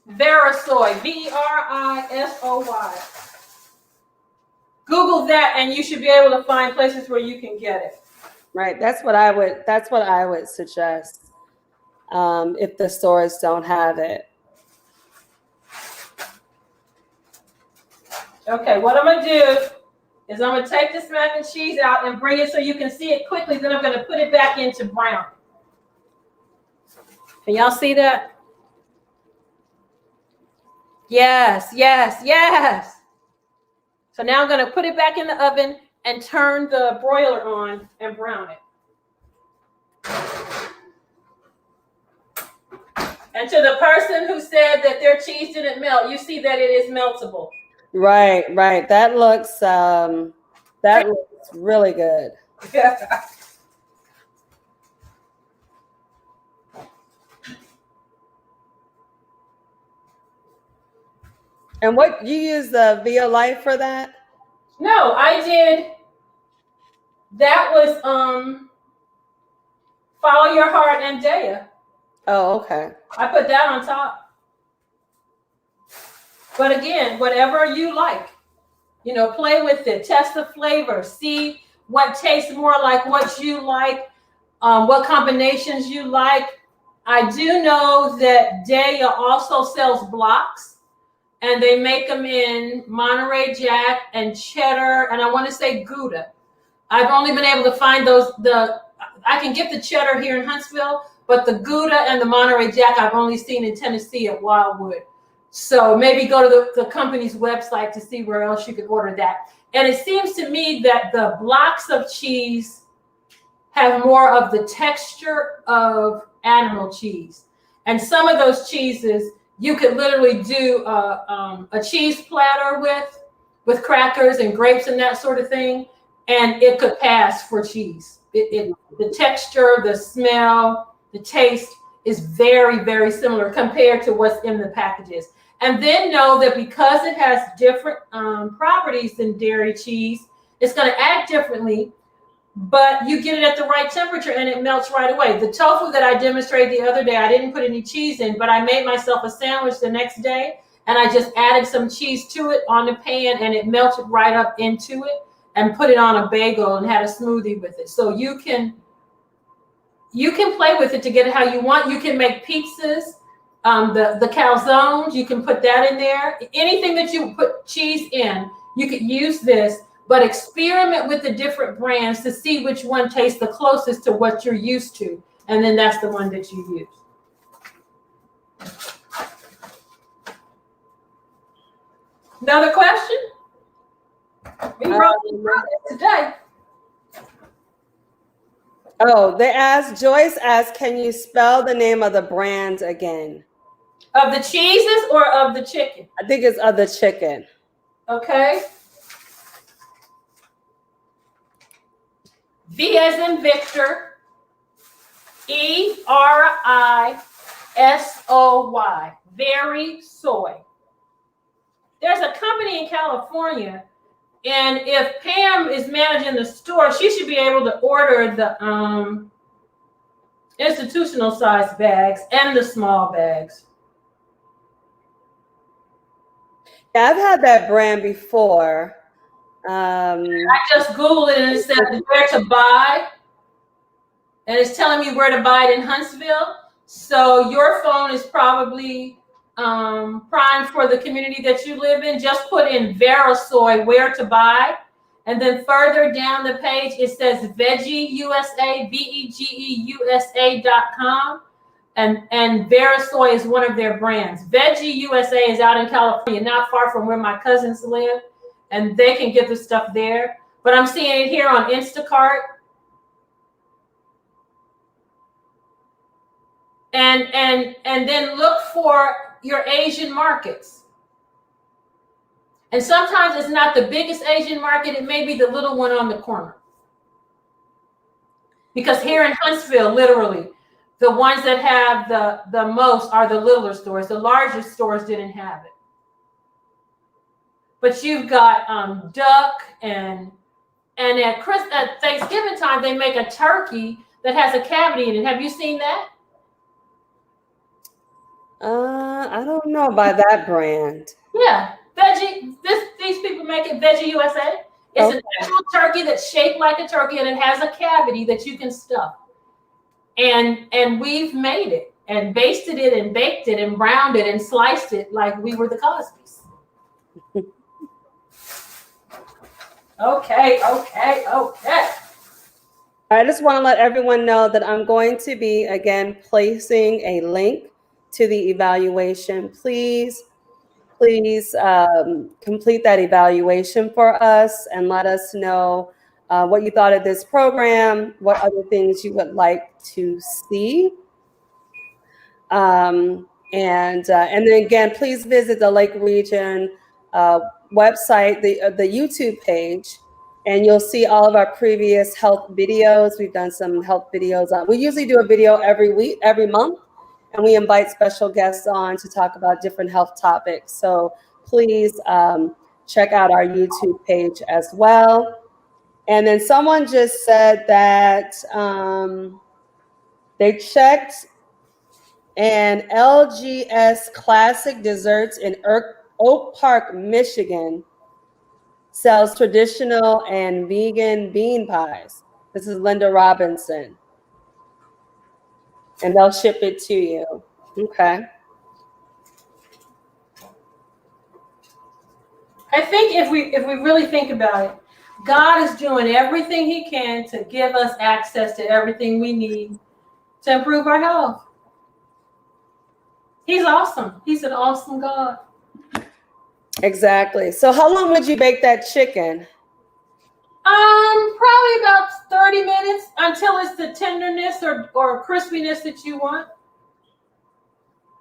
B: Verisoy, Verisoy. Google that and you should be able to find places where you can get it.
A: Right. That's what I would suggest if the stores don't have it.
B: Okay, what I'm going to do is I'm going to take this mac and cheese out and bring it so you can see it quickly. Then I'm going to put it back into brown. Can y'all see that? Yes, yes, yes. So now I'm going to put it back in the oven and turn the broiler on and brown it. And to the person who said that their cheese didn't melt, you see that it is meltable.
A: Right, right. That looks really good.
B: Yeah.
A: And what you use the Via Life for that?
B: No, I did. That was Follow Your Heart and Daya.
A: Oh, okay.
B: I put that on top. But again, whatever you like, you know, play with it, test the flavor, see what tastes more like what you like, what combinations you like. I do know that Daya also sells blocks, and they make them in Monterey Jack and cheddar, and I want to say Gouda. I've only been able to find those. I can get the cheddar here in Huntsville, but the Gouda and the Monterey Jack I've only seen in Tennessee at Wildwood. So maybe go to the company's website to see where else you could order that. And it seems to me that the blocks of cheese have more of the texture of animal cheese. And some of those cheeses you could literally do a cheese platter with crackers and grapes and that sort of thing, and it could pass for cheese. The texture, the smell, the taste is very, very similar compared to what's in the packages. And then know that because it has different properties than dairy cheese, it's going to act differently, but you get it at the right temperature and it melts right away. The tofu that I demonstrated the other day, I didn't put any cheese in, but I made myself a sandwich the next day, and I just added some cheese to it on the pan, and it melted right up into it, and put it on a bagel and had a smoothie with it. So you can play with it to get it how you want. You can make pizzas, the calzones, you can put that in there. Anything that you put cheese in, you could use this, but experiment with the different brands to see which one tastes the closest to what you're used to. And then that's the one that you use. Another question? We wrote today.
A: Oh, Joyce asked, can you spell the name of the brand again?
B: Of the cheeses or of the chicken?
A: I think it's of the chicken.
B: Okay. V as in Victor, ERISOY, Very Soy. There's a company in California, and if Pam is managing the store, she should be able to order the institutional size bags and the small bags.
A: Yeah, I've had that brand before.
B: I just Googled it and it said where to buy, and it's telling me where to buy it in Huntsville. So your phone is probably primed for the community that you live in. Just put in Verisoy, where to buy, and then further down the page it says Veggie USA, VEGEUSA.com, and Verisoy is one of their brands. Veggie USA is out in California, not far from where my cousins live, and they can get the stuff there. But I'm seeing it here on Instacart. And then look for your Asian markets. And sometimes it's not the biggest Asian market, it may be the little one on the corner. Because here in Huntsville, literally, the ones that have the most are the littler stores. The larger stores didn't have it. But you've got duck, and at Thanksgiving time, they make a turkey that has a cavity in it. Have you seen that?
A: I don't know by that brand.
B: Yeah, Veggie. These people make it Veggie USA. It's an actual turkey that's shaped like a turkey, and it has a cavity that you can stuff. And we've made it and basted it and baked it and browned it and sliced it like we were the Cosbys. Okay.
A: I just want to let everyone know that I'm going to be, again, placing a link to the evaluation. Please please complete that evaluation for us and let us know what you thought of this program, what other things you would like to see. And then again, please visit the Lake Region website, the YouTube page, and you'll see all of our previous health videos. We've done some health videos on. We usually do a video every month, and we invite special guests on to talk about different health topics. So please check out our YouTube page as well. And then someone just said that they checked, and LGS Classic Desserts in Oak Park, Michigan sells traditional and vegan bean pies. This is Linda Robinson. And they'll ship it to you. Okay.
B: I think if we really think about it, God is doing everything he can to give us access to everything we need to improve our health. He's awesome. He's an awesome God.
A: Exactly. So how long would you bake that chicken?
B: Probably about 30 minutes until it's the tenderness or crispiness that you want.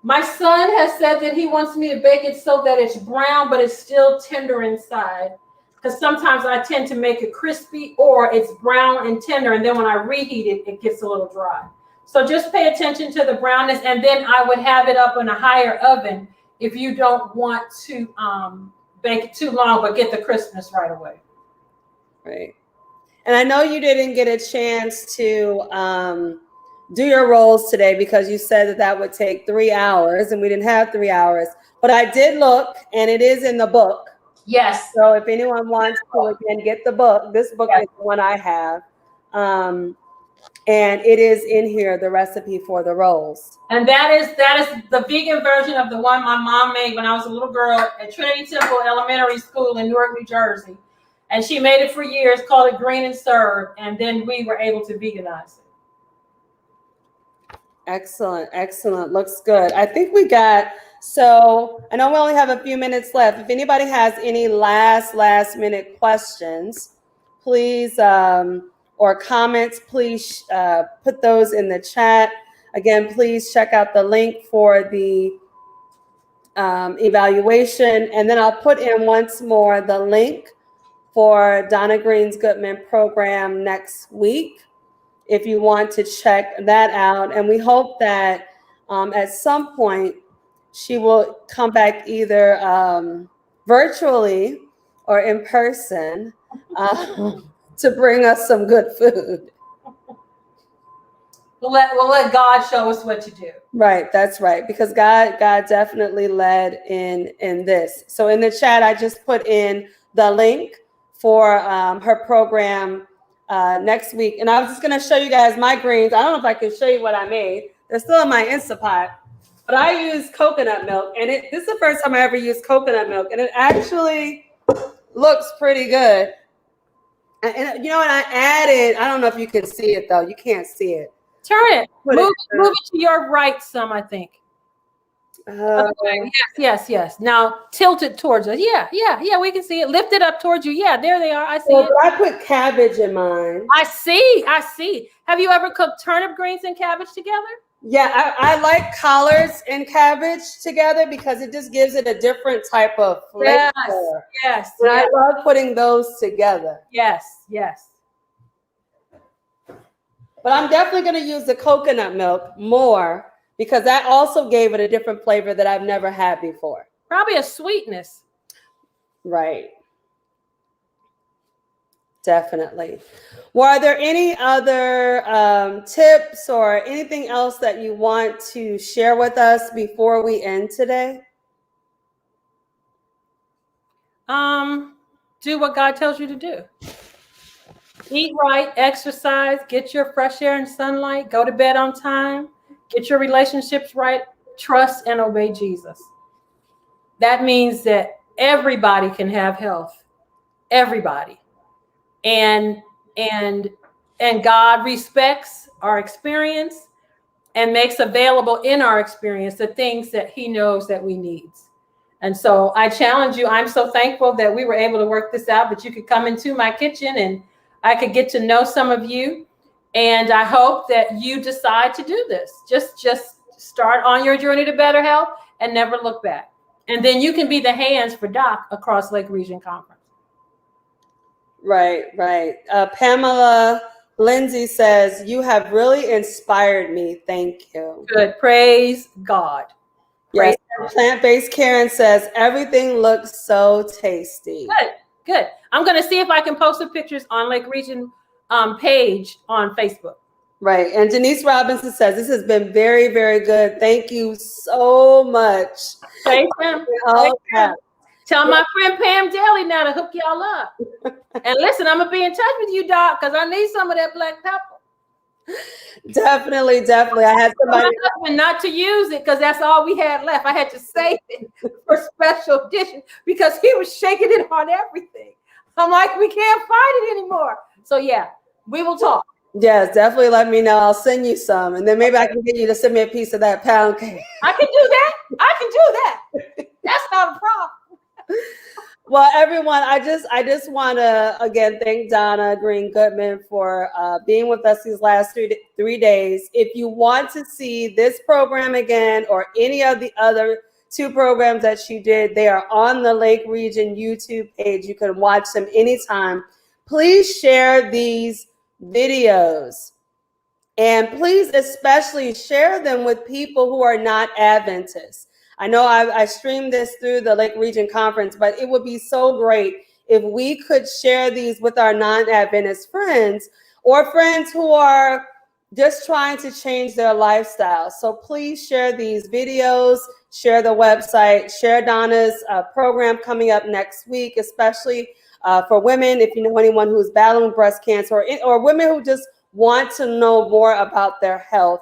B: My son has said that he wants me to bake it so that it's brown, but it's still tender inside. Because sometimes I tend to make it crispy or it's brown and tender. And then when I reheat it, it gets a little dry. So just pay attention to the brownness. And then I would have it up in a higher oven if you don't want to bake it too long, but get the crispness right away.
A: Right. And I know you didn't get a chance to do your rolls today because you said that would take 3 hours and we didn't have 3 hours. But I did look, and it is in the book.
B: Yes.
A: So if anyone wants to, again, get the book, this book is the one I have. And it is in here, the recipe for the rolls.
B: And that is the vegan version of the one my mom made when I was a little girl at Trinity Temple Elementary School in Newark, New Jersey. And she made it for years, called it Green and Serve, and then we were able to veganize it.
A: Excellent, excellent. Looks good. I think we got, so I know we only have a few minutes left. If anybody has any last minute questions, please, or comments, please put those in the chat. Again, please check out the link for the evaluation. And then I'll put in once more the link for Donna Green-Goodman program next week, if you want to check that out. And we hope that at some point she will come back either virtually or in person to bring us some good food.
B: We'll let God show us what to do.
A: Right, that's right, because God definitely led in this. So in the chat, I just put in the link for her program next week. And I was just going to show you guys my greens. I don't know if I can show you what I made. They're still in my Instapot. But I use coconut milk. And this is the first time I ever used coconut milk. And it actually looks pretty good. And you know what? I added, I don't know if you can see it, though. You can't see it.
B: Turn it. Move it to your right some, I think. Okay. Yes. Now tilt it towards us. Yeah. We can see it. Lift it up towards you. Yeah, there they are. I see it.
A: I put cabbage in mine.
B: I see. Have you ever cooked turnip greens and cabbage together?
A: Yeah, I like collards and cabbage together because it just gives it a different type of flavor.
B: Yes.
A: And I love putting those together.
B: Yes.
A: But I'm definitely going to use the coconut milk more because that also gave it a different flavor that I've never had before.
B: Probably a sweetness.
A: Right. Definitely. Were there any other tips or anything else that you want to share with us before we end today?
B: Do what God tells you to do. Eat right, exercise, get your fresh air and sunlight, go to bed on time, get your relationships right, trust and obey Jesus. That means that everybody can have health. Everybody. And God respects our experience and makes available in our experience the things that he knows that we need. And so I challenge you. I'm so thankful that we were able to work this out, but you could come into my kitchen and I could get to know some of you. And I hope that you decide to do this. Just start on your journey to better health and never look back. And then you can be the hands for Doc across Lake Region Conference.
A: Right. Pamela Lindsay says, you have really inspired me. Thank you.
B: Good. Praise God.
A: Yes. Plant-based Karen says, everything looks so tasty.
B: Good. I'm going to see if I can post the pictures on Lake Region page on Facebook.
A: Right. And Denise Robinson says, this has been very, very good. Thank you so much.
B: Thanks, Pam. Tell my friend Pam Daly now to hook y'all up. And listen, I'm going to be in touch with you, Doc, because I need some of that black pepper.
A: Definitely. I had somebody
B: not to use it because that's all we had left. I had to save it for special edition because he was shaking it on everything. I'm like, we can't find it anymore. So yeah, we will talk.
A: Yes, definitely let me know. I'll send you some. And then maybe I can get you to send me a piece of that pound cake.
B: I can do that. That's not a problem.
A: Well, everyone, I just want to, again, thank Donna Green-Goodman for being with us these last 3 days. If you want to see this program again or any of the other 2 programs that she did, they are on the Lake Region YouTube page. You can watch them anytime. Please share these videos. And please especially share them with people who are not Adventists. I know I streamed this through the Lake Region Conference, but it would be so great if we could share these with our non-Adventist friends or friends who are just trying to change their lifestyle. So please share these videos, share the website, share Donna's program coming up next week, especially for women, if you know anyone who's battling breast cancer or women who just want to know more about their health,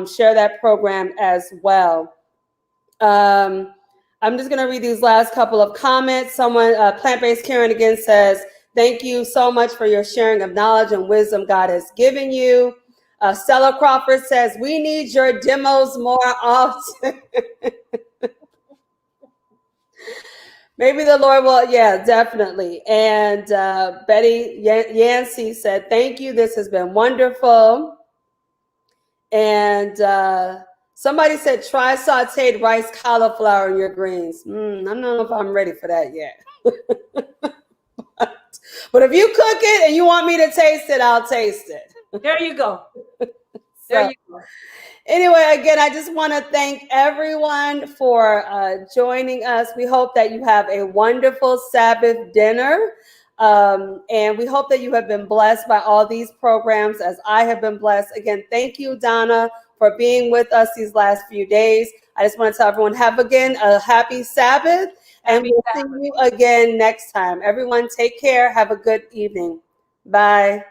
A: share that program as well. I'm just going to read these last couple of comments. Someone, Plant-Based Karen again says, thank you so much for your sharing of knowledge and wisdom God has given you. Stella Crawford says, we need your demos more often. Maybe the Lord will, yeah, definitely. And Betty Yancey said, thank you. This has been wonderful. And somebody said, try sauteed rice cauliflower in your greens. I don't know if I'm ready for that yet. But if you cook it and you want me to taste it, I'll taste it.
B: There you go. There you go.
A: Anyway, again, I just want to thank everyone for joining us. We hope that you have a wonderful Sabbath dinner. And we hope that you have been blessed by all these programs as I have been blessed. Again, thank you, Donna, for being with us these last few days. I just want to tell everyone, have again a happy Sabbath. And we'll see you again next time. Everyone, take care. Have a good evening. Bye.